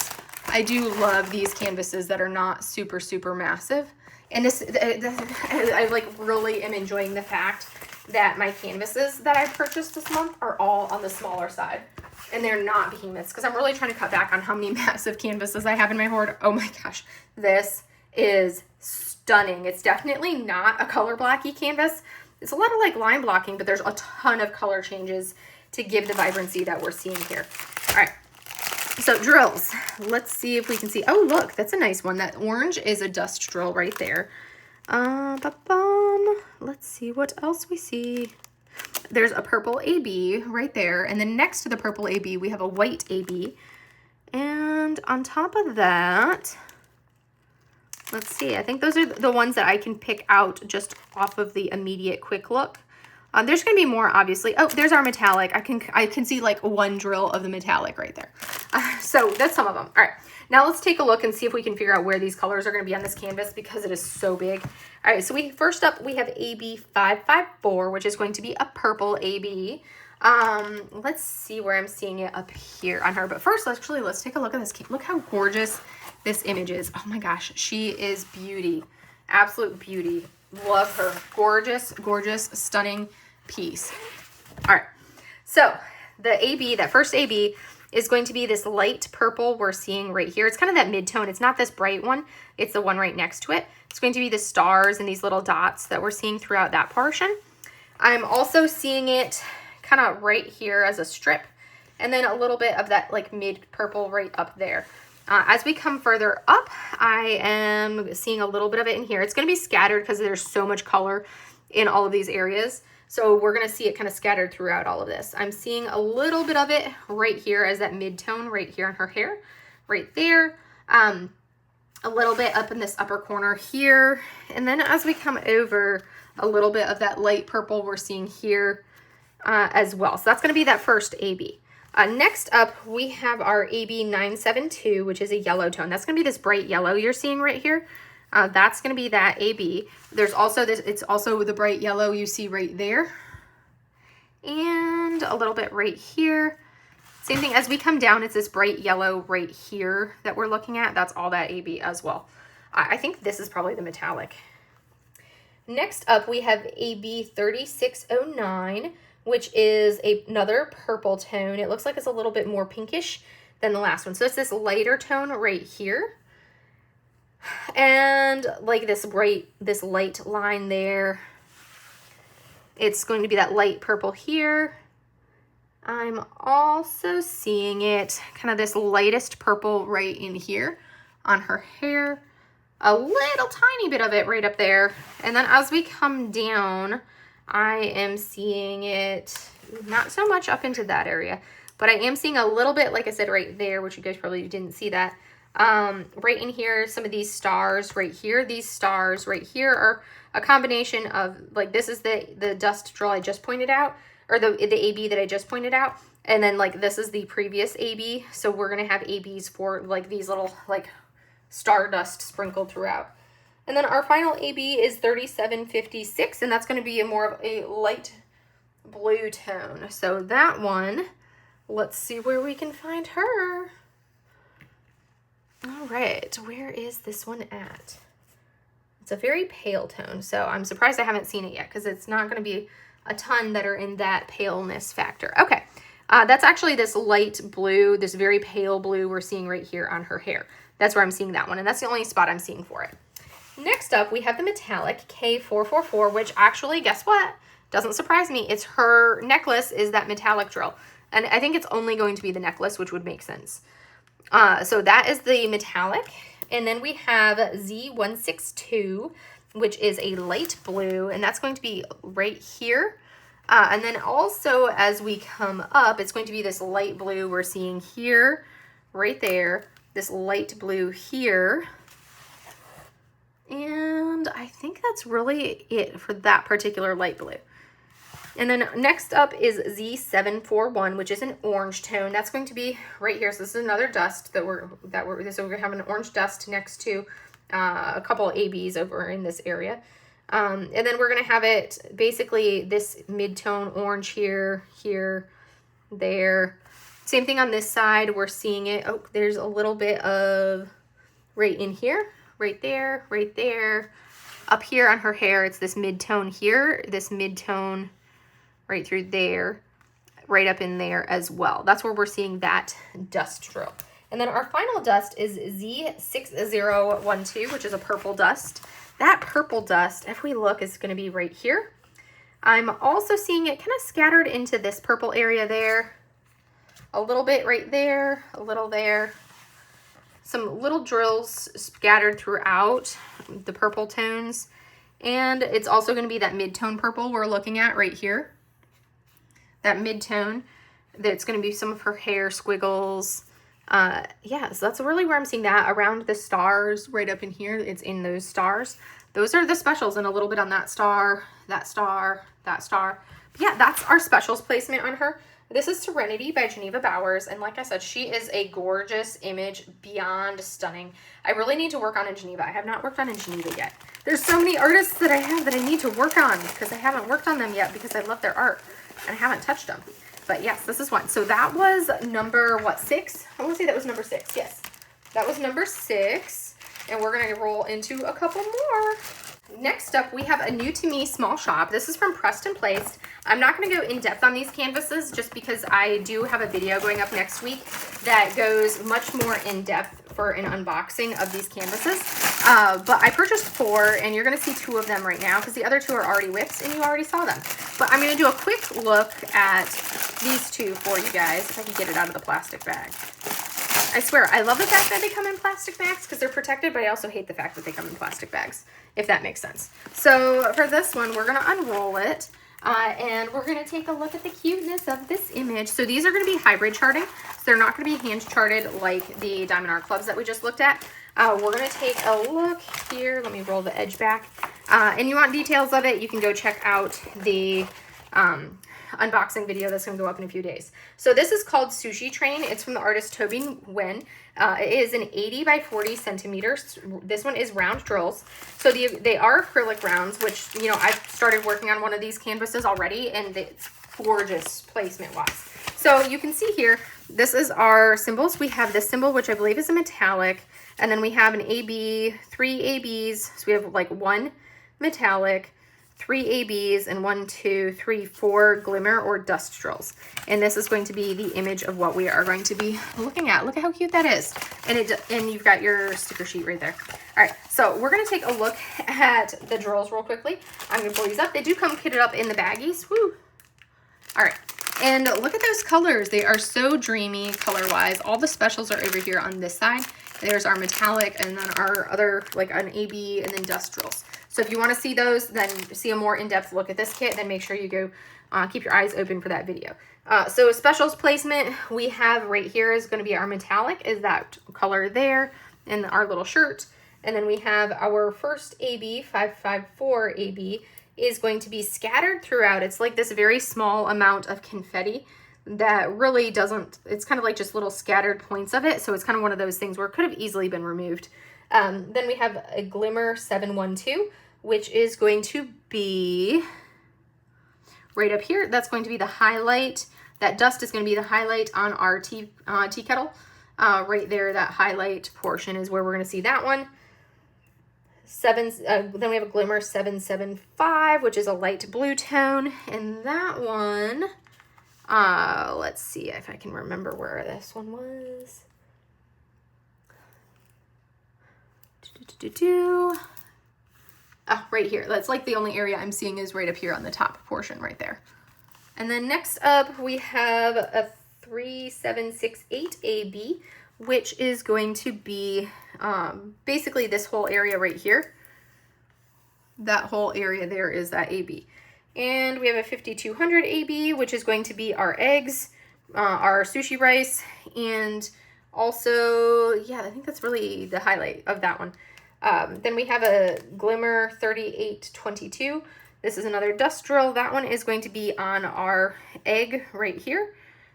I do love these canvases that are not super, super massive. And this, I like really am enjoying the fact that my canvases that I purchased this month are all on the smaller side. And they're not behemoths because I'm really trying to cut back on how many massive canvases I have in my hoard. Oh my gosh, this is stunning. It's definitely not a color blocky canvas. It's a lot of like line blocking, but there's a ton of color changes to give the vibrancy that we're seeing here. All right, so drills. Let's see if we can see. Oh, look, that's a nice one. That orange is a dust drill right there. Let's see what else we see. There's a purple AB right there. And then next to the purple AB, we have a white AB. And on top of that, let's see, I think those are the ones that I can pick out just off of the immediate quick look. There's going to be more, obviously. Oh, there's our metallic. I can see like one drill of the metallic right there. So that's some of them. All right, now let's take a look and see if we can figure out where these colors are going to be on this canvas because it is so big. All right, so first up, we have AB 554, which is going to be a purple AB. Let's see where I'm seeing it up here on her. But first, let's take a look at this. Look how gorgeous this image is. Oh my gosh, she is beauty. Absolute beauty. Love her. Gorgeous, gorgeous, stunning piece. All right, so the AB, that first AB, is going to be this light purple we're seeing right here. It's kind of that mid-tone. It's not this bright one. It's the one right next to it. It's going to be the stars and these little dots that we're seeing throughout that portion. I'm also seeing it kind of right here as a strip, and then a little bit of that like mid-purple right up there. As we come further up, I am seeing a little bit of it in here. It's going to be scattered because there's so much color in all of these areas. So we're going to see it kind of scattered throughout all of this. I'm seeing a little bit of it right here as that mid-tone right here on her hair, right there. A little bit up in this upper corner here. And then as we come over, a little bit of that light purple we're seeing here as well. So that's going to be that first AB. Next up, we have our AB 972, which is a yellow tone. That's going to be this bright yellow you're seeing right here. That's going to be that AB. There's also this, it's also the bright yellow you see right there. And a little bit right here. Same thing as we come down, it's this bright yellow right here that we're looking at. That's all that AB as well. I think this is probably the metallic. Next up, we have AB 3609, which is another purple tone. It looks like it's a little bit more pinkish than the last one. So it's this lighter tone right here. And like this light line there. It's going to be that light purple here. I'm also seeing it kind of this lightest purple right in here on her hair. A little tiny bit of it right up there. And then as we come down, I am seeing it not so much up into that area, but I am seeing a little bit, like I said, right there, which you guys probably didn't see that. Right in here, some of these stars right here, these stars right here are a combination of, like, this is the dust drill I just pointed out, or the AB that I just pointed out. And then like this is the previous AB. So we're going to have ABs for like these little like stardust sprinkled throughout. And then our final AB is 3756, and that's going to be more of a light blue tone. So that one, let's see where we can find her. All right, where is this one at? It's a very pale tone, so I'm surprised I haven't seen it yet because it's not going to be a ton that are in that paleness factor. Okay, that's actually this light blue, this very pale blue we're seeing right here on her hair. That's where I'm seeing that one, and that's the only spot I'm seeing for it. Next up, we have the metallic K444, which actually, guess what? Doesn't surprise me. It's her necklace is that metallic drill. And I think it's only going to be the necklace, which would make sense. So that is the metallic. And then we have Z162, which is a light blue, and that's going to be right here. And then also as we come up, it's going to be this light blue we're seeing here, right there, this light blue here. And I think that's really it for that particular light blue. And then next up is Z741, which is an orange tone. That's going to be right here. So this is another dust that we're gonna have an orange dust next to a couple ABs over in this area. And then we're gonna have it basically this mid-tone orange here, there. Same thing on this side. We're seeing it. Oh, there's a little bit of right in here, right there. Up here on her hair, it's this mid-tone here, this mid-tone right through there, right up in there as well. That's where we're seeing that dust drill. And then our final dust is Z6012, which is a purple dust. That purple dust, if we look, is going to be right here. I'm also seeing it kind of scattered into this purple area there. A little bit right there, a little there. Some little drills scattered throughout the purple tones. And it's also going to be that mid-tone purple we're looking at right here. That mid-tone. That's going to be some of her hair squiggles. Yeah, so that's really where I'm seeing that. Around the stars, right up in here, it's in those stars. Those are the specials, and a little bit on that star, that star, that star. But yeah, that's our specials placement on her. This is Serenity by Geneva Bowers, and like I said, she is a gorgeous image, beyond stunning. I really need to work on in Geneva. I have not worked on in Geneva yet. There's so many artists that I have that I need to work on because I haven't worked on them yet because I love their art and I haven't touched them. But yes, this is one. So that was number, what, 6? I want to say that was number 6. Yes, that was number 6. And we're going to roll into a couple more. Next up, we have a new to me small shop. This is from Pressed and Placed. I'm not going to go in depth on these canvases just because I do have a video going up next week that goes much more in depth for an unboxing of these canvases. But I purchased 4, and you're going to see 2 of them right now because the other 2 are already whips and you already saw them. But I'm going to do a quick look at these 2 for you guys if I can get it out of the plastic bag. I swear, I love the fact that they come in plastic bags because they're protected, but I also hate the fact that they come in plastic bags, if that makes sense. So for this one, we're going to unroll it, and we're going to take a look at the cuteness of this image. So these are going to be hybrid charting, so they're not going to be hand charted like the Diamond Art Clubs that we just looked at. We're going to take a look here. Let me roll the edge back. And you want details of it, you can go check out the unboxing video that's going to go up in a few days. So this is called Sushi Train. It's from the artist Toby Nguyen. It is an 80 by 40 centimeters. This one is round drills. So they are acrylic rounds, which, you know, I've started working on one of these canvases already, and it's gorgeous placement wise. So you can see here, this is our symbols. We have this symbol, which I believe is a metallic, and then we have an AB, 3 ABs. So we have like 1 metallic, 3 ABs, and 1, 2, 3, 4 glimmer or dust drills. And this is going to be the image of what we are going to be looking at. Look at how cute that is. And you've got your sticker sheet right there. All right, so we're going to take a look at the drills real quickly. I'm going to pull these up. They do come kitted up in the baggies. Woo! All right, and look at those colors. They are so dreamy color-wise. All the specials are over here on this side. There's our metallic, and then our other, like an AB, and then dust drills. So if you want to see those, then see a more in-depth look at this kit, then make sure you go keep your eyes open for that video. So specials placement we have right here is going to be our metallic, is that color there, and our little shirt. And then we have our first AB, 554 AB, is going to be scattered throughout. It's like this very small amount of confetti that really doesn't, it's kind of like just little scattered points of it. So it's kind of one of those things where it could have easily been removed. Then we have a Glimmer 712, which is going to be right up here. That's going to be the highlight. That dust is going to be the highlight on our tea kettle. Right there, that highlight portion is where we're going to see that one. Then we have a Glimmer 775, which is a light blue tone. And that one, let's see if I can remember where this one was. Oh, right here. That's like the only area I'm seeing is right up here on the top portion right there. And then next up we have a 3768 AB, which is going to be basically this whole area right here. That whole area there is that AB. And we have a 5200 AB, which is going to be our eggs, our sushi rice, and also, yeah, I think that's really the highlight of that one. Then we have a Glimmer 3822. This is another dust drill. That one is going to be on our egg right here.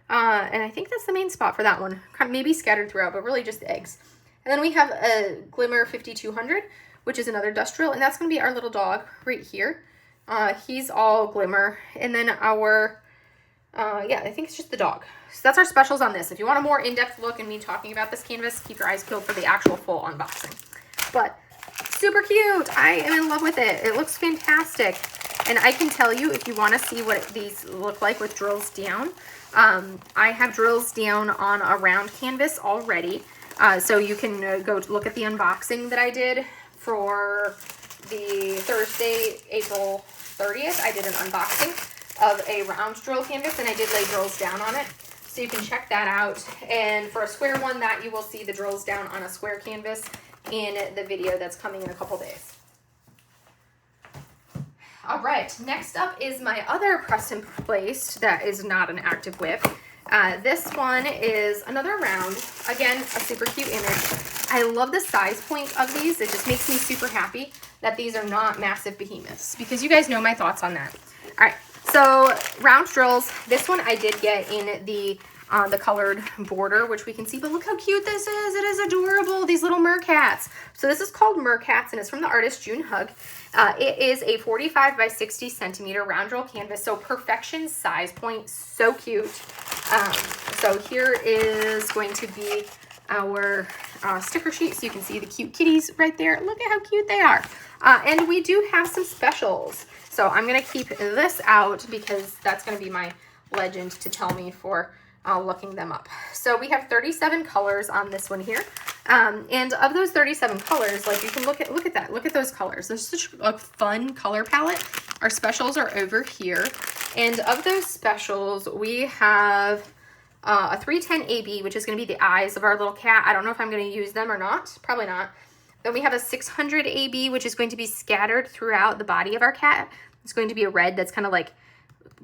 And I think that's the main spot for that one. Kind of maybe scattered throughout, but really just the eggs. And then we have a Glimmer 5200, which is another dust drill. And that's going to be our little dog right here. He's all glimmer. And then our, yeah, I think it's just the dog. So that's our specials on this. If you want a more in-depth look and me talking about this canvas, keep your eyes peeled for the actual full unboxing. But super cute. I am in love with it. It looks fantastic. And I can tell you, if you want to see what these look like with drills down, I have drills down on a round canvas already. So you can go look at the unboxing that I did for the Thursday, April 30th. I did an unboxing of a round drill canvas, and I did lay drills down on it. So you can check that out. And for a square one, that you will see the drills down on a square canvas in the video that's coming in a couple days. All right, next up is my other pressed and placed that is not an active whip. This one is another round. Again, a super cute image. I love the size point of these. It just makes me super happy that these are not massive behemoths, because you guys know my thoughts on that. All right, so round drills. This one I did get in the colored border, which we can see, but look how cute this is. It is adorable, these little Mer Cats. So this is called Mer Cats, and it's from the artist June Hug. It is a 45 by 60 centimeter round drill canvas, so perfection size point, so cute. So here is going to be our sticker sheet, so you can see the cute kitties right there. Look at how cute they are. And we do have some specials. So I'm gonna keep this out because that's gonna be my legend to tell me for looking them up. So we have 37 colors on this one here. And of those 37 colors, like, you can look at that. Look at those colors. There's such a fun color palette. Our specials are over here. And of those specials, we have a 310 AB, which is going to be the eyes of our little cat. I don't know if I'm going to use them or not. Probably not. Then we have a 600 AB, which is going to be scattered throughout the body of our cat. It's going to be a red that's kind of like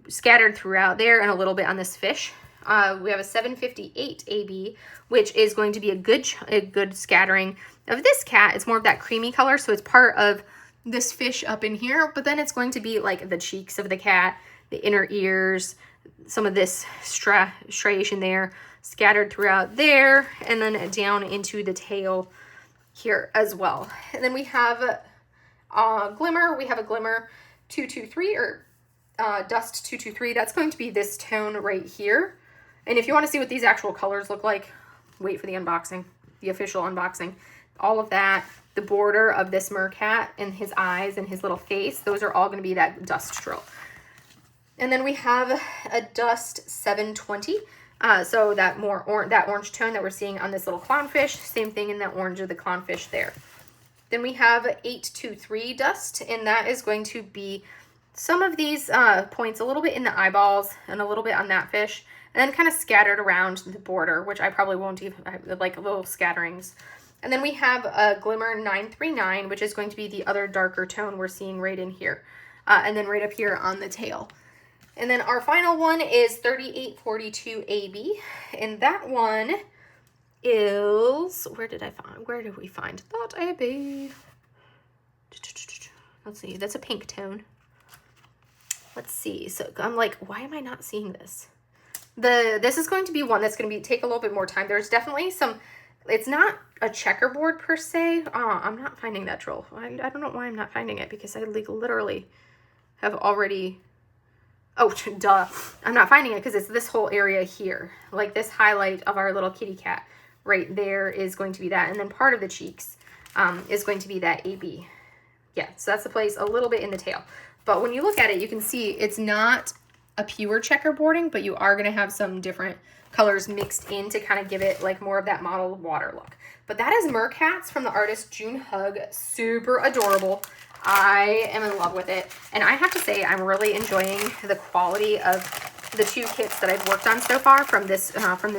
scattered throughout there and a little bit on this fish. We have a 758 AB, which is going to be a good scattering of this cat. It's more of that creamy color, so it's part of this fish up in here, but then it's going to be like the cheeks of the cat, the inner ears, some of this striation there, scattered throughout there, and then down into the tail here as well. And then we have a glimmer. We have a glimmer 223 or dust 223. That's going to be this tone right here. And if you want to see what these actual colors look like, wait for the unboxing, the official unboxing. All of that, the border of this Mer Cat and his eyes and his little face, those are all going to be that dust drill. And then we have a dust 720. So that that orange tone that we're seeing on this little clownfish, same thing in the orange of the clownfish there. Then we have 823 dust, and that is going to be some of these points a little bit in the eyeballs and a little bit on that fish, and then kind of scattered around the border, which I probably won't even, like little scatterings. And then we have a glimmer 939, which is going to be the other darker tone we're seeing right in here. And then right up here on the tail. And then our final one is 3842 AB, and that one is, where did we find that AB? Let's see, that's a pink tone. Let's see, so I'm like, why am I not seeing this? This is going to be one that's going to take a little bit more time. There's definitely some, it's not a checkerboard per se. I'm not finding that drill. I don't know why I'm not finding it, because I like literally have already, oh, duh. I'm not finding it because it's this whole area here. Like this highlight of our little kitty cat right there is going to be that. And then part of the cheeks is going to be that AB. Yeah, so that's the place a little bit in the tail. But when you look at it, you can see it's not a pure checkerboarding, but you are going to have some different colors mixed in to kind of give it like more of that mottled water look. But that is Mer Cats from the artist June Hug. Super adorable. I am in love with it. And I have to say, I'm really enjoying the quality of the two kits that I've worked on so far from this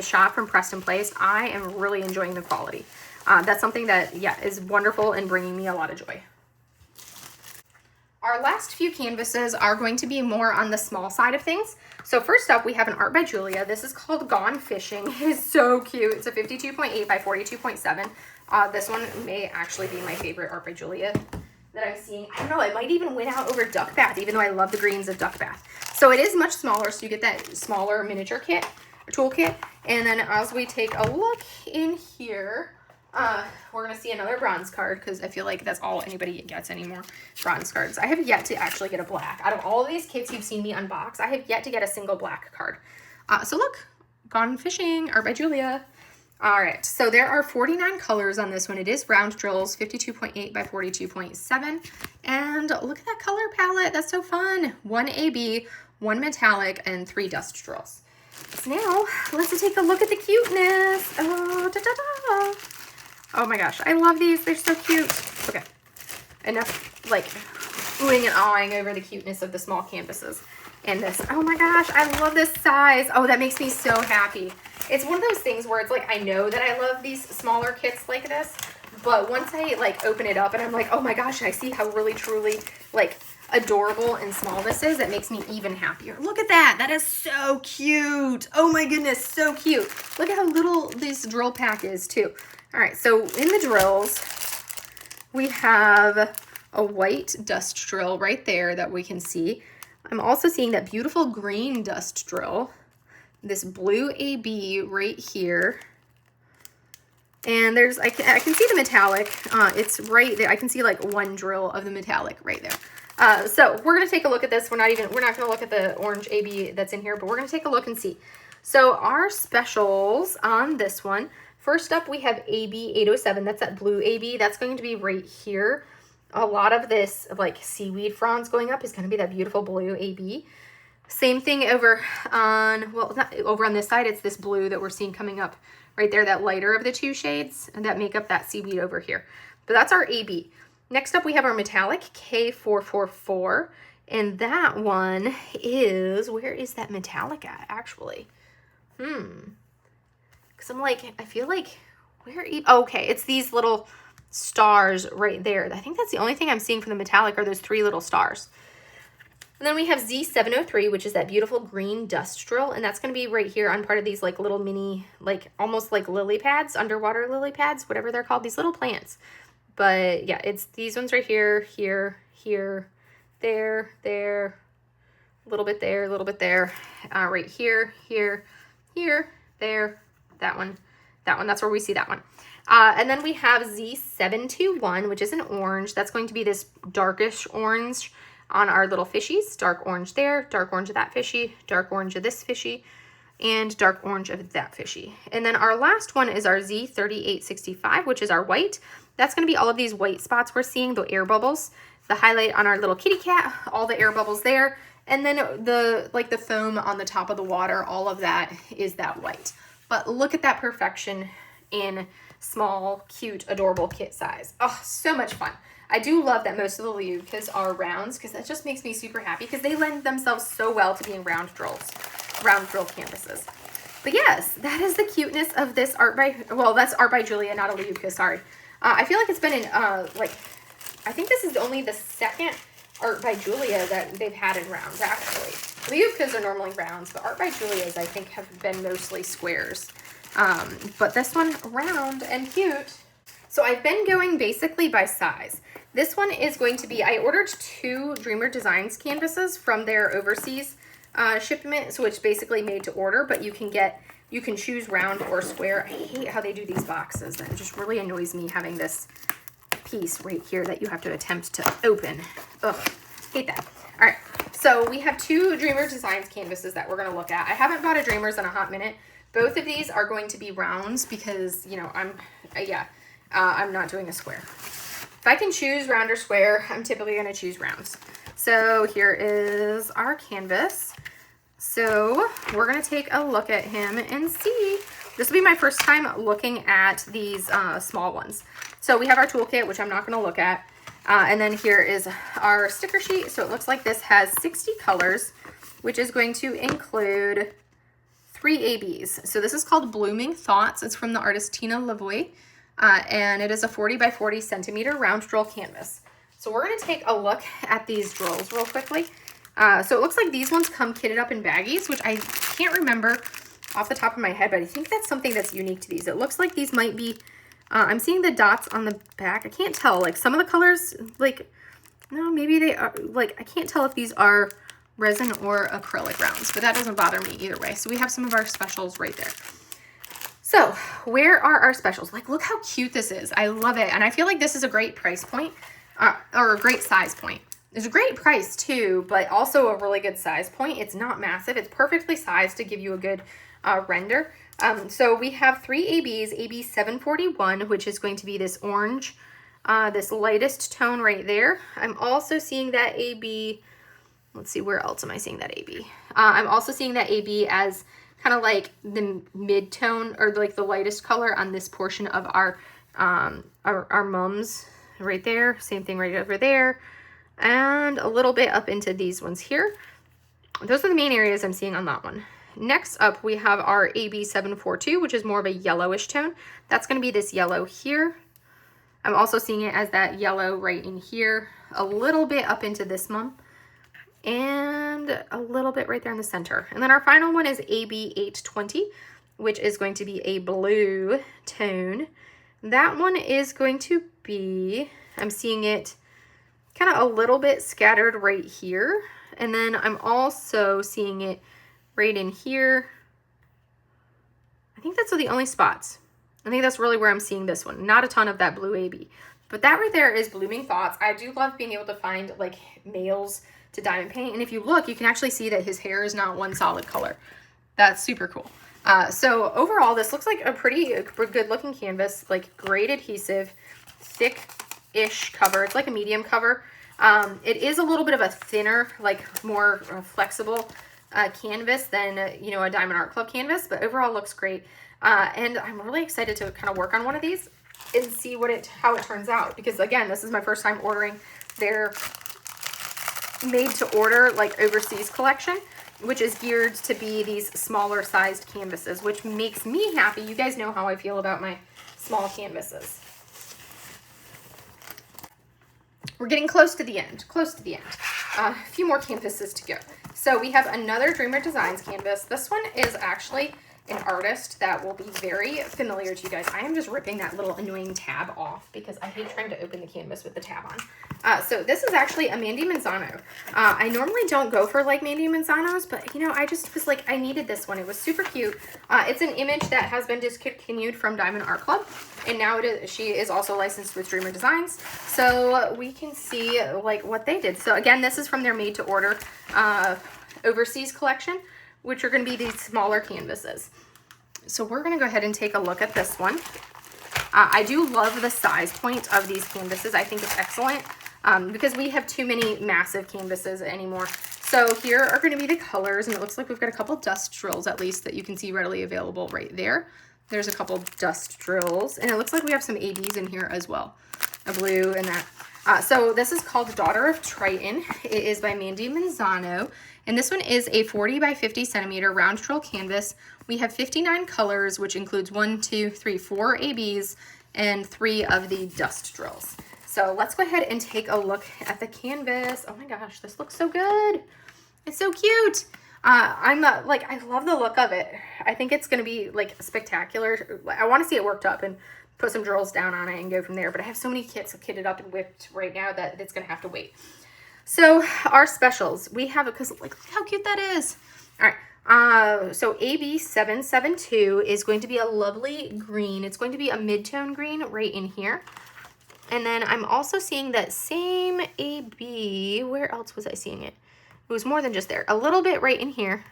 shop from Pressed and Placed. I am really enjoying the quality. That's something that, yeah, is wonderful and bringing me a lot of joy. Our last few canvases are going to be more on the small side of things. So first up, we have an art by Julia. This is called Gone Fishing. It is so cute. It's a 52.8 by 42.7. This one may actually be my favorite art by Julia that I'm seeing. I don't know, it might even win out over Duck Bath, even though I love the greens of Duck Bath. So it is much smaller, so you get that smaller miniature kit, or tool kit. And then as we take a look in here, we're going to see another bronze card, because I feel like that's all anybody gets anymore, bronze cards. I have yet to actually get a black. Out of all of these kits you've seen me unbox, I have yet to get a single black card. So look, Gone Fishing, art by Julia. All right, so there are 49 colors on this one. It is round drills, 52.8 by 42.7. And look at that color palette. That's so fun. 1 AB, 1 metallic, and 3 dust drills. So now let's take a look at the cuteness. Oh, da, da, da. Oh my gosh, I love these. They're so cute. Okay, enough like oohing and awing over the cuteness of the small canvases. And this, oh my gosh, I love this size. Oh, that makes me so happy. It's one of those things where it's like, I know that I love these smaller kits like this, but once I like open it up and I'm like, oh my gosh, I see how really truly like adorable and small this is, it makes me even happier. Look at that. That is so cute. Oh my goodness, so cute. Look at how little this drill pack is too. All right, so in the drills, we have a white dust drill right there that we can see. I'm also seeing that beautiful green dust drill, this blue AB right here, and there's I can see the metallic. It's right there. I can see like one drill of the metallic right there. So we're gonna take a look at this. We're not gonna look at the orange AB that's in here, but we're gonna take a look and see. So our specials on this one. First up, we have AB 807. That's that blue AB. That's going to be right here. A lot of this like seaweed fronds going up is going to be that beautiful blue AB. Same thing over on, well, not over on this side, it's this blue that we're seeing coming up right there, that lighter of the two shades, and that make up that seaweed over here. But that's our AB. Next up, we have our metallic K444, and that one is, where is that metallic at, actually? Because I'm like, I feel like, okay, it's these little stars right there. I think that's the only thing I'm seeing from the metallic are those 3 little stars. And then we have Z703, which is that beautiful green dust drill, and that's going to be right here on part of these like little mini, like almost like lily pads, underwater lily pads, whatever they're called, these little plants. But yeah, it's these ones right here, here, here, there, there, a little bit there, a little bit there, right here, here, here, there, that one, that's where we see that one. And then we have Z721, which is an orange. That's going to be this darkish orange on our little fishies. Dark orange there, dark orange of that fishy, dark orange of this fishy, and dark orange of that fishy. And then our last one is our Z3865, which is our white. That's going to be all of these white spots we're seeing, the air bubbles. The highlight on our little kitty cat, all the air bubbles there. And then the foam on the top of the water, all of that is that white. But look at that perfection in small, cute, adorable kit size. Oh, so much fun. I do love that most of the Leupas are rounds because that just makes me super happy because they lend themselves so well to being round drill canvases. But yes, that is the cuteness of this art by, well, that's art by Julia, not a Leupa, sorry. I feel like it's been in, like, I think this is only the second art by Julia that they've had in rounds, actually. Leupas are normally rounds, but art by Julia's, I think, have been mostly squares. But this one, round and cute. So I've been going basically by size. This one is going to be, I ordered 2 Dreamer Designs canvases from their overseas shipment, so it's basically made to order, but you can choose round or square. I hate how they do these boxes. That just really annoys me, having this piece right here that you have to attempt to open. Ugh, hate that. All right, so we have 2 Dreamer Designs canvases that we're gonna look at. I haven't bought a Dreamers in a hot minute. Both of these are going to be rounds because, you know, I'm not doing a square. If I can choose round or square, I'm typically going to choose rounds. So here is our canvas. So we're going to take a look at him and see. This will be my first time looking at these small ones. So we have our toolkit, which I'm not going to look at. And then here is our sticker sheet. So it looks like this has 60 colors, which is going to include 3 ABs. So this is called Blooming Thoughts. It's from the artist Tina Lavoie. And it is a 40 by 40 centimeter round drill canvas. So we're going to take a look at these drills real quickly. So it looks like these ones come kitted up in baggies, which I can't remember off the top of my head, but I think that's something that's unique to these. It looks like these might be, I'm seeing the dots on the back. I can't tell, like some of the colors, like, no, maybe they are, like, I can't tell if these are resin or acrylic rounds, but that doesn't bother me either way. So we have some of our specials right there. So where are our specials? Like, look how cute this is. I love it. And I feel like this is a great price point, or a great size point. It's a great price too, but also a really good size point. It's not massive. It's perfectly sized to give you a good render. So we have 3 ABs, AB 741, which is going to be this orange, this lightest tone right there. I'm also seeing that AB, let's see, where else am I seeing that AB? I'm also seeing that AB as kind of like the mid-tone or like the lightest color on this portion of our mums right there. Same thing right over there. And a little bit up into these ones here. Those are the main areas I'm seeing on that one. Next up, we have our AB 742, which is more of a yellowish tone. That's going to be this yellow here. I'm also seeing it as that yellow right in here, a little bit up into this mum, and a little bit right there in the center. And then our final one is AB 820, which is going to be a blue tone. That one is going to be, I'm seeing it kind of a little bit scattered right here. And then I'm also seeing it right in here. I think that's the only spots. I think that's really where I'm seeing this one. Not a ton of that blue AB. But that right there is Blooming Thoughts. I do love being able to find like males to diamond paint. And if you look, you can actually see that his hair is not one solid color. That's super cool. So overall, this looks like a pretty good looking canvas, like great adhesive, thick-ish cover. It's like a medium cover. It is a little bit of a thinner, like more flexible canvas than, you know, a Diamond Art Club canvas, but overall looks great. And I'm really excited to kind of work on one of these and see how it turns out, because again, this is my first time ordering their made to order like overseas collection, which is geared to be these smaller sized canvases, which makes me happy. You guys know how I feel about my small canvases. We're getting close to the end, a few more canvases to go. So we have another Dreamer Designs canvas. This one is actually an artist that will be very familiar to you guys. I am just ripping that little annoying tab off because I hate trying to open the canvas with the tab on. So this is actually a Mandie Manzano. I normally don't go for like Mandie Manzanos, but you know, I just was like, I needed this one. It was super cute. It's an image that has been discontinued from Diamond Art Club, and now she is also licensed with Dreamer Designs. So we can see like what they did. So again, this is from their made to order overseas collection, which are going to be these smaller canvases. So we're going to go ahead and take a look at this one. I do love the size point of these canvases. I think it's excellent because we have too many massive canvases anymore. So here are going to be the colors, and it looks like we've got a couple dust drills at least that you can see readily available right there. There's a couple dust drills, and it looks like we have some ABs in here as well, a blue and that. So this is called Daughter of Triton. It is by Mandie Manzano, and this one is a 40 by 50 centimeter round drill canvas. We have 59 colors, which includes 4 ABs and 3 of the dust drills. So let's go ahead and take a look at the canvas. Oh my gosh, this looks so good. It's so cute. I love the look of it. I think it's going to be like spectacular. I want to see it worked up and put some drills down on it and go from there. But I have so many kits kitted up and whipped right now that it's going to have to wait. So our specials, we have it because look how cute that is. All right. So AB 772 is going to be a lovely green. It's going to be a mid-tone green right in here. And then I'm also seeing that same AB. Where else was I seeing it? It was more than just there. A little bit right in here.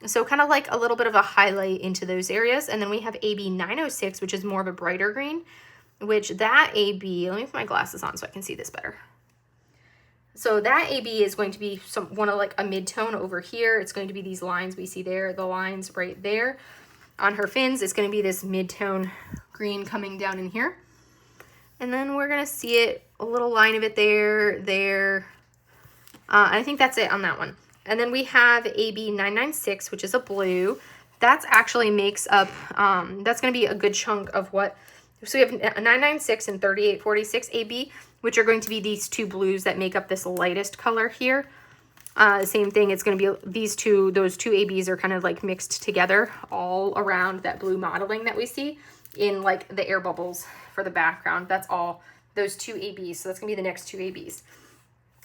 So kind of like a little bit of a highlight into those areas. And then we have AB 906, which is more of a brighter green, which that AB, let me put my glasses on so I can see this better. So that AB is going to be one of like a mid-tone over here. It's going to be these lines we see there, the lines right there. On her fins, it's going to be this mid-tone green coming down in here. And then we're going to see it, a little line of it there. I think that's it on that one. And then we have AB 996, which is a blue. That's actually makes up, that's going to be a good chunk of what, so we have a 996 and 3846 AB, which are going to be these 2 blues that make up this lightest color here. Same thing, it's going to be those two ABs are kind of like mixed together all around that blue modeling that we see in like the air bubbles for the background. That's all those 2 ABs. So that's going to be the next 2 ABs.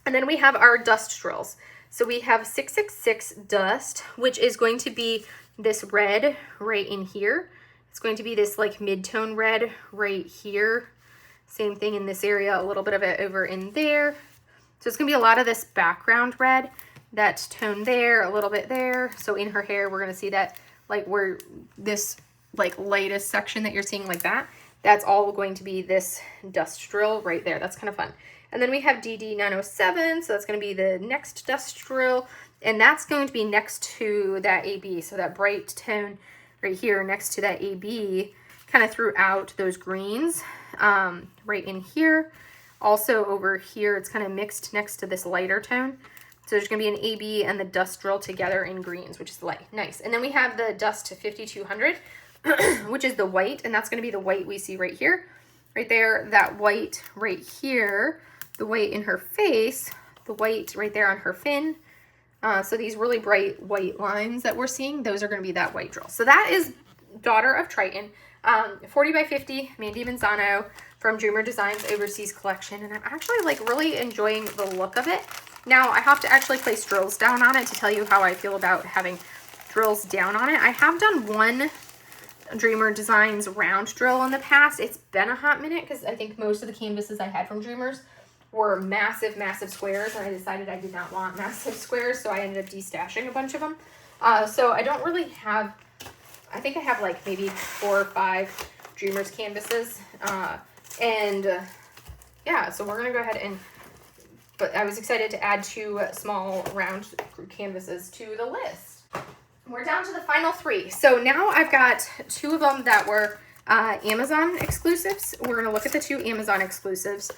And then we have our dust drills. So we have 666 dust, which is going to be this red right in here. It's going to be this like mid-tone red right here. Same thing in this area, a little bit of it over in there. So it's going to be a lot of this background red, that tone there, a little bit there. So in her hair, we're going to see that like where this like lightest section that you're seeing like that, that's all going to be this dust drill right there. That's kind of fun. And then we have DD907, so that's going to be the next dust drill, and that's going to be next to that AB, so that bright tone right here next to that AB, kind of throughout those greens, right in here. Also over here, it's kind of mixed next to this lighter tone. So there's going to be an AB and the dust drill together in greens, which is light. Nice. And then we have the dust to 5200, which is the white, and that's going to be the white we see right here. Right there, that white right here, the white in her face, the white right there on her fin. So these really bright white lines that we're seeing, those are going to be that white drill. So that is Daughter of Triton, 40 by 50, Mandie Manzano from Dreamer Designs Overseas Collection. And I'm actually like really enjoying the look of it. Now I have to actually place drills down on it to tell you how I feel about having drills down on it. I have done one Dreamer Designs round drill in the past. It's been a hot minute because I think most of the canvases I had from Dreamers were massive, massive squares, and I decided I did not want massive squares, so I ended up destashing a bunch of them. So I don't really have, I think I have like maybe 4 or 5 Dreamers canvases, yeah, so we're gonna go ahead and, but I was excited to add 2 small round canvases to the list. We're down to the final 3. So now I've got 2 of them that were Amazon exclusives. We're gonna look at the 2 Amazon exclusives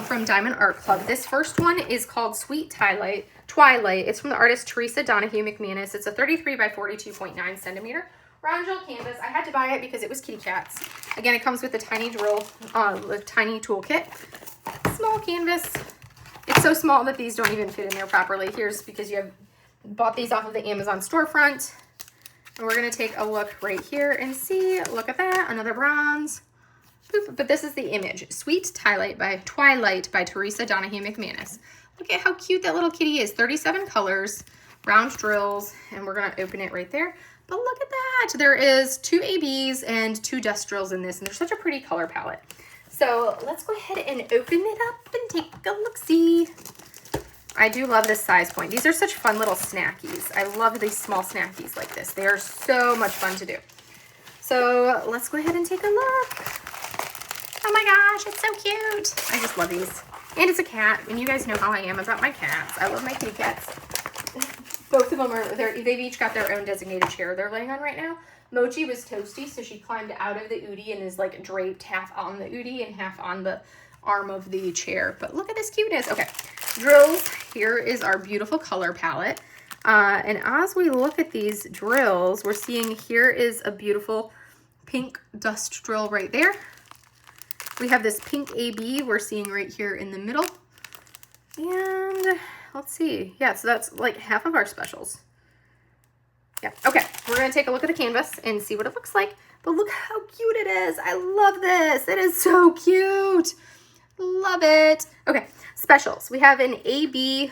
from Diamond Art Club. This first one is called Sweet Twilight. It's from the artist Teresa Donahue McManus. It's a 33 by 42.9 centimeter round drill canvas. I had to buy it because it was kitty cats. Again, it comes with a tiny drill, a tiny toolkit. Small canvas. It's so small that these don't even fit in there properly. Here's because you have bought these off of the Amazon storefront. And we're going to take a look right here and see. Look at that. Another bronze. Boop. But this is the image. Sweet Twilight by Teresa Donahue McManus. Look at how cute that little kitty is. 37 colors, round drills, and we're going to open it right there. But look at that. There is 2 ABs and 2 dust drills in this, and they're such a pretty color palette. So let's go ahead and open it up and take a look-see. I do love this size point. These are such fun little snackies. I love these small snackies like this. They are so much fun to do. So let's go ahead and take a look. Oh my gosh, it's so cute. I just love these. And it's a cat, and you guys know how I am about my cats. I love my kitty cats. Both of them are, they've each got their own designated chair they're laying on right now. Mochi was toasty, so she climbed out of the Udi and is like draped half on the Udi and half on the arm of the chair. But look at this cuteness. Okay, drills. Here is our beautiful color palette. And as we look at these drills, we're seeing here is a beautiful pink dust drill right there. We have this pink AB we're seeing right here in the middle. And let's see. Yeah, so that's like half of our specials. Yeah, okay. We're going to take a look at the canvas and see what it looks like. But look how cute it is. I love this. It is so cute. Love it. Okay, specials. We have an AB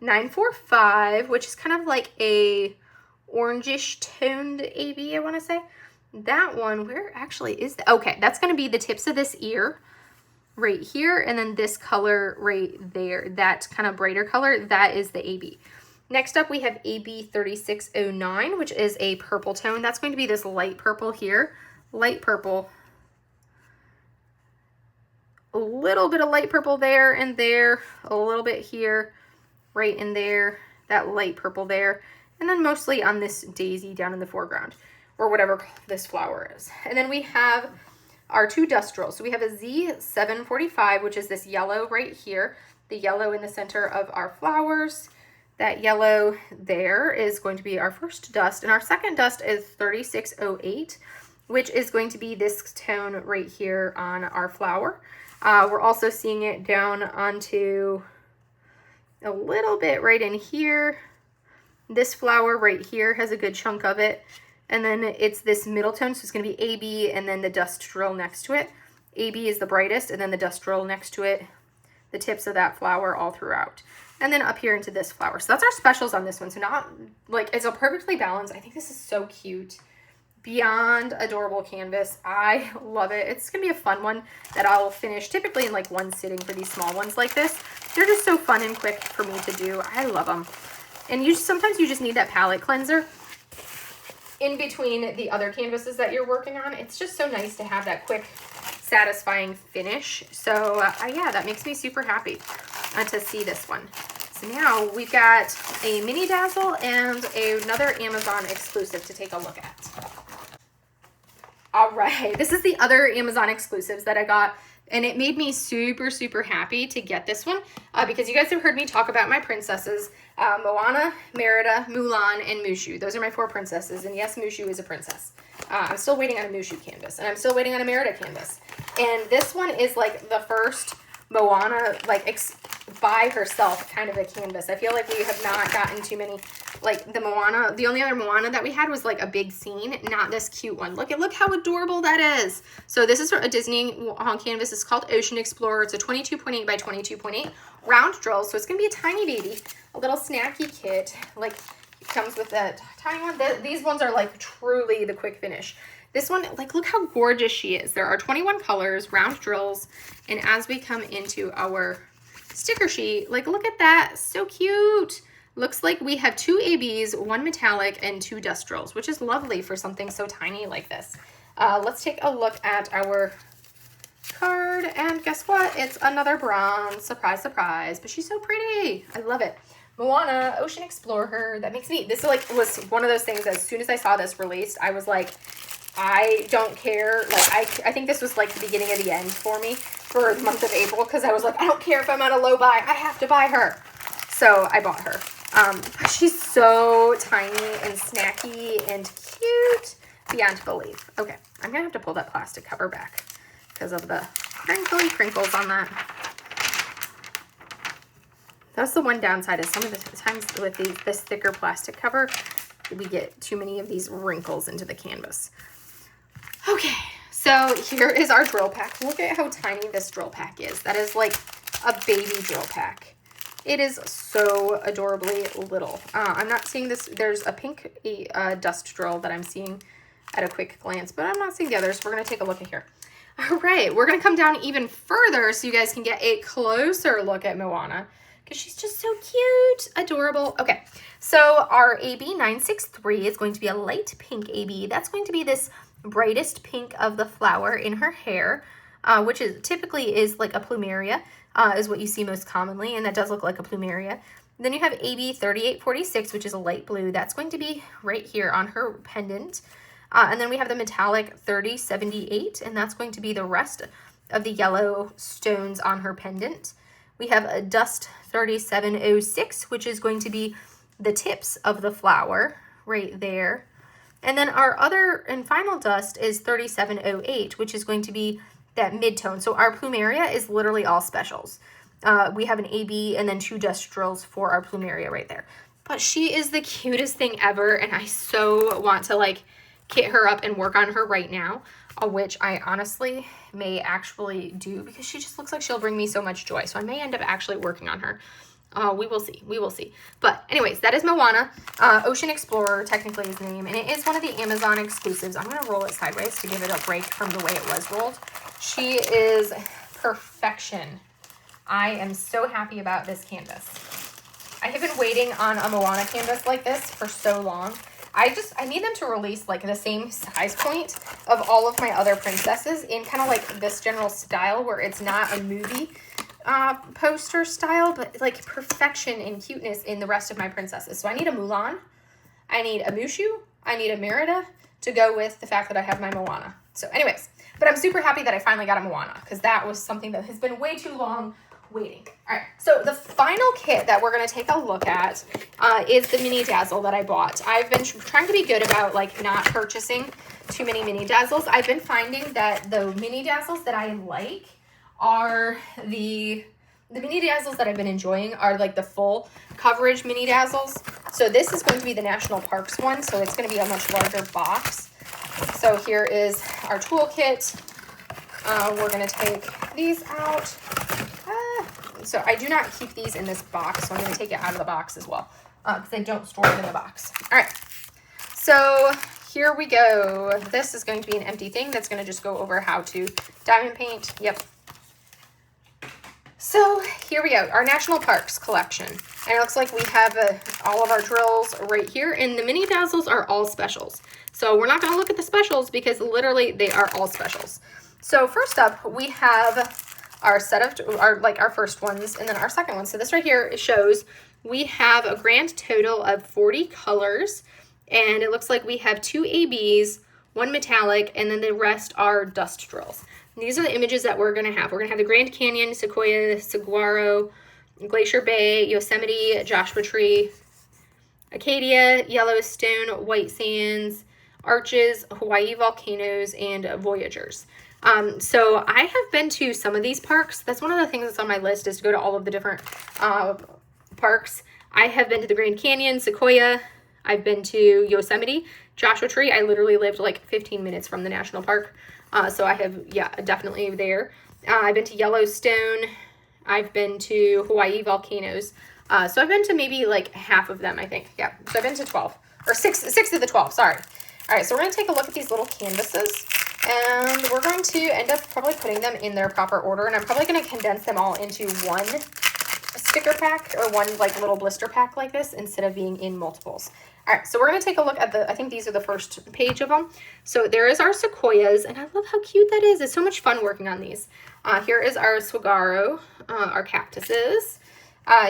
945, which is kind of like a orangish toned AB, I want to say. That one, where actually is that? Okay, that's going to be the tips of this ear right here, and then this color right there, that kind of brighter color, that is the AB. Next up, we have AB 3609, which is a purple tone. That's going to be this light purple here, light purple. A little bit of light purple there and there, a little bit here, right in there, that light purple there, and then mostly on this daisy down in the foreground, or whatever this flower is. And then we have our 2 dust drills. So we have a Z745, which is this yellow right here, the yellow in the center of our flowers. That yellow there is going to be our first dust, and our second dust is 3608, which is going to be this tone right here on our flower. We're also seeing it down onto a little bit right in here. This flower right here has a good chunk of it. And then it's this middle tone, so it's going to be AB and then the dust drill next to it. AB is the brightest, and then the dust drill next to it, the tips of that flower all throughout. And then up here into this flower. So that's our specials on this one. So not, like, it's a perfectly balanced. I think this is so cute. Beyond adorable canvas. I love it. It's going to be a fun one that I'll finish typically in like one sitting for these small ones like this. They're just so fun and quick for me to do. I love them. And sometimes you just need that palette cleanser. in between the other canvases that you're working on. It's just so nice to have that quick, satisfying finish. So yeah, that makes me super happy to see this one. So now we've got a mini dazzle and another Amazon exclusive to take a look at. All right, this is the other Amazon exclusives that I got, and it made me super, super happy to get this one because you guys have heard me talk about my princesses, Moana, Merida, Mulan, and Mushu. Those are my 4 princesses, and yes, Mushu is a princess. I'm still waiting on a Mushu canvas, and I'm still waiting on a Merida canvas. And this one is like the first Moana, like by herself kind of a canvas. I feel like we have not gotten too many, like the Moana, the only other Moana that we had was like a big scene, not this cute one. Look how adorable that is. So this is a Disney canvas. It's called Ocean Explorer. It's a 22.8 by 22.8 round drill. So it's going to be a tiny baby, a little snacky kit. Like it comes with a tiny one. These ones are like truly the quick finish. This one, like, look how gorgeous she is. There are 21 colors, round drills, and as we come into our sticker sheet, like, look at that. So cute. Looks like we have 2 ABs, 1 metallic, and 2 dust drills, which is lovely for something so tiny like this. Let's take a look at our card, and guess what? It's another bronze. Surprise, surprise. But she's so pretty. I love it. Moana, Ocean Explorer. That makes me, this like was one of those things, as soon as I saw this released, I was like, I don't care. Like, I think this was like the beginning of the end for me for the month of April, because I was like, I don't care if I'm on a low buy. I have to buy her. So I bought her. She's so tiny and snacky and cute beyond belief. Okay, I'm going to have to pull that plastic cover back because of the crinkly crinkles on that. That's the one downside, is some of the times with this thicker plastic cover, we get too many of these wrinkles into the canvas. Okay, so here is our drill pack. Look at how tiny this drill pack is. That is like a baby drill pack. It is so adorably little. I'm not seeing this. There's a pink dust drill that I'm seeing at a quick glance, but I'm not seeing the others. We're going to take a look at here. All right, we're going to come down even further so you guys can get a closer look at Moana, because she's just so cute, adorable. Okay, so our AB 963 is going to be a light pink AB. That's going to be this brightest pink of the flower in her hair, which is typically is like a plumeria, is what you see most commonly, and that does look like a plumeria. Then you have AB 3846, which is a light blue. That's going to be right here on her pendant. And then we have the metallic 3078, and that's going to be the rest of the yellow stones on her pendant. We have a dust 3706, which is going to be the tips of the flower right there. And then our other and final dust is 3708, which is going to be that mid-tone. So our plumeria is literally all specials. We have an AB and then 2 dust drills for our plumeria right there. But she is the cutest thing ever, and I so want to like kit her up and work on her right now, which I honestly may actually do, because she just looks like she'll bring me so much joy. So I may end up actually working on her. We will see. We will see. But anyways, that is Moana. Ocean Explorer technically is the name, and it is one of the Amazon exclusives. I'm going to roll it sideways to give it a break from the way it was rolled. She is perfection. I am so happy about this canvas. I have been waiting on a Moana canvas like this for so long. I need them to release like the same size point of all of my other princesses in kind of like this general style where it's not a movie poster style, but like perfection and cuteness in the rest of my princesses. So I need a Mulan, I need a Mushu, I need a Merida to go with the fact that I have my Moana. So anyways, but I'm super happy that I finally got a Moana, because that was something that has been way too long waiting. All right, so the final kit that we're going to take a look at is the mini dazzle that I bought. I've been trying to be good about like not purchasing too many mini dazzles. I've been finding that the mini dazzles that I like are the mini dazzles that I've been enjoying are like the full coverage mini dazzles. So this is going to be the National Parks one, so it's going to be a much larger box. So here is our toolkit. We're going to take these out. So I do not keep these in this box, so I'm going to take it out of the box as well, because I don't store it in the box. All right, so here we go. This is going to be an empty thing that's going to just go over how to diamond paint. Yep. So here we go, our National Parks collection. And it looks like we have all of our drills right here, and the mini dazzles are all specials. So we're not going to look at the specials because literally they are all specials. So first up, we have our set of our first ones and then our second one. So this right here shows we have a grand total of 40 colors, and it looks like we have 2 ABs, 1 metallic, and then the rest are dust drills. And these are the images that we're going to have. We're going to have the Grand Canyon, Sequoia, Saguaro, Glacier Bay, Yosemite, Joshua Tree, Acadia, Yellowstone, White Sands, Arches, Hawaii volcanoes, and Voyagers. So I have been to some of these parks. That's one of the things that's on my list, is to go to all of the different parks. I have been to the Grand Canyon, Sequoia. I've been to Yosemite, Joshua Tree. I literally lived like 15 minutes from the national park. So I have, yeah, definitely there. I've been to Yellowstone. I've been to Hawaii volcanoes. So I've been to maybe like half of them, I think. Yeah, so I've been to 12, or six of the 12, sorry. All right, so we're going to take a look at these little canvases, and we're going to end up probably putting them in their proper order, and I'm probably going to condense them all into one sticker pack, or one like little blister pack like this, instead of being in multiples. All right, so we're going to take a look at I think these are the first page of them. So there is our sequoias, and I love how cute that is. It's so much fun working on these. Here is our saguaro, our cactuses.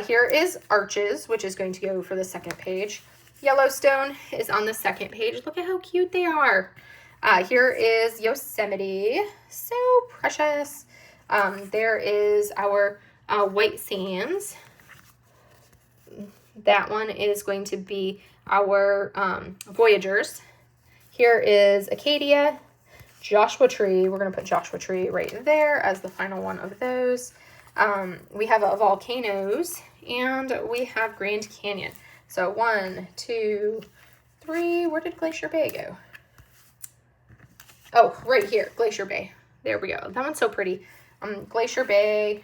Here is arches, which is going to go for the second page. Yellowstone is on the second page. Look at how cute they are. Here is Yosemite. So precious. There is our White Sands. That one is going to be our Voyagers. Here is Acadia, Joshua Tree. We're going to put Joshua Tree right there as the final one of those. We have volcanoes, and we have Grand Canyon. So 1, 2, 3. Where did Glacier Bay go? Oh, right here, Glacier Bay. There we go. That one's so pretty. Glacier Bay,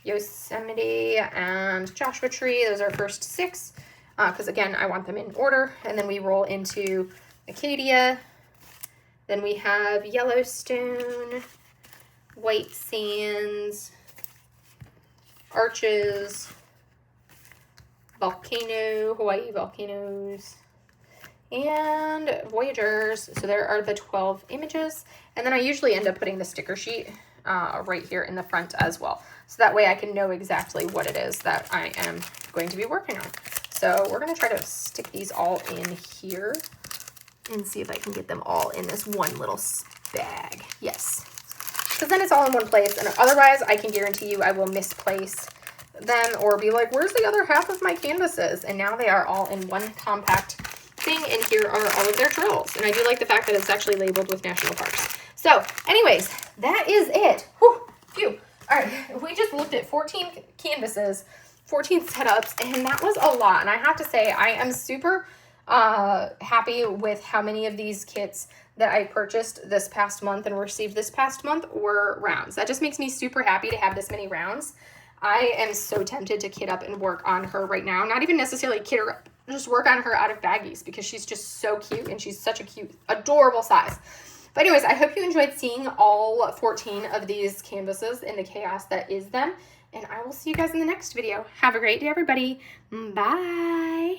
Yosemite, and Joshua Tree. Those are our first 6. Because again, I want them in order. And then we roll into Acadia. Then we have Yellowstone, White Sands, Arches, Volcano, Hawaii volcanoes, and Voyagers. So there are the 12 images. And then I usually end up putting the sticker sheet right here in the front as well. So that way I can know exactly what it is that I am going to be working on. So we're going to try to stick these all in here and see if I can get them all in this one little bag. Yes. Because then it's all in one place, and otherwise I can guarantee you I will misplace them or be like, where's the other half of my canvases? And now they are all in one compact thing, and here are all of their drills. And I do like the fact that it's actually labeled with national parks. So anyways, that is it. Whew, phew. All right, we just looked at 14 canvases, 14 setups, and that was a lot. And I have to say, I am super happy with how many of these kits that I purchased this past month and received this past month were rounds. That just makes me super happy to have this many rounds. I am so tempted to kit up and work on her right now. Not even necessarily kit her up, just work on her out of baggies, because she's just so cute, and she's such a cute, adorable size. But anyways, I hope you enjoyed seeing all 14 of these canvases and the chaos that is them. And I will see you guys in the next video. Have a great day, everybody. Bye.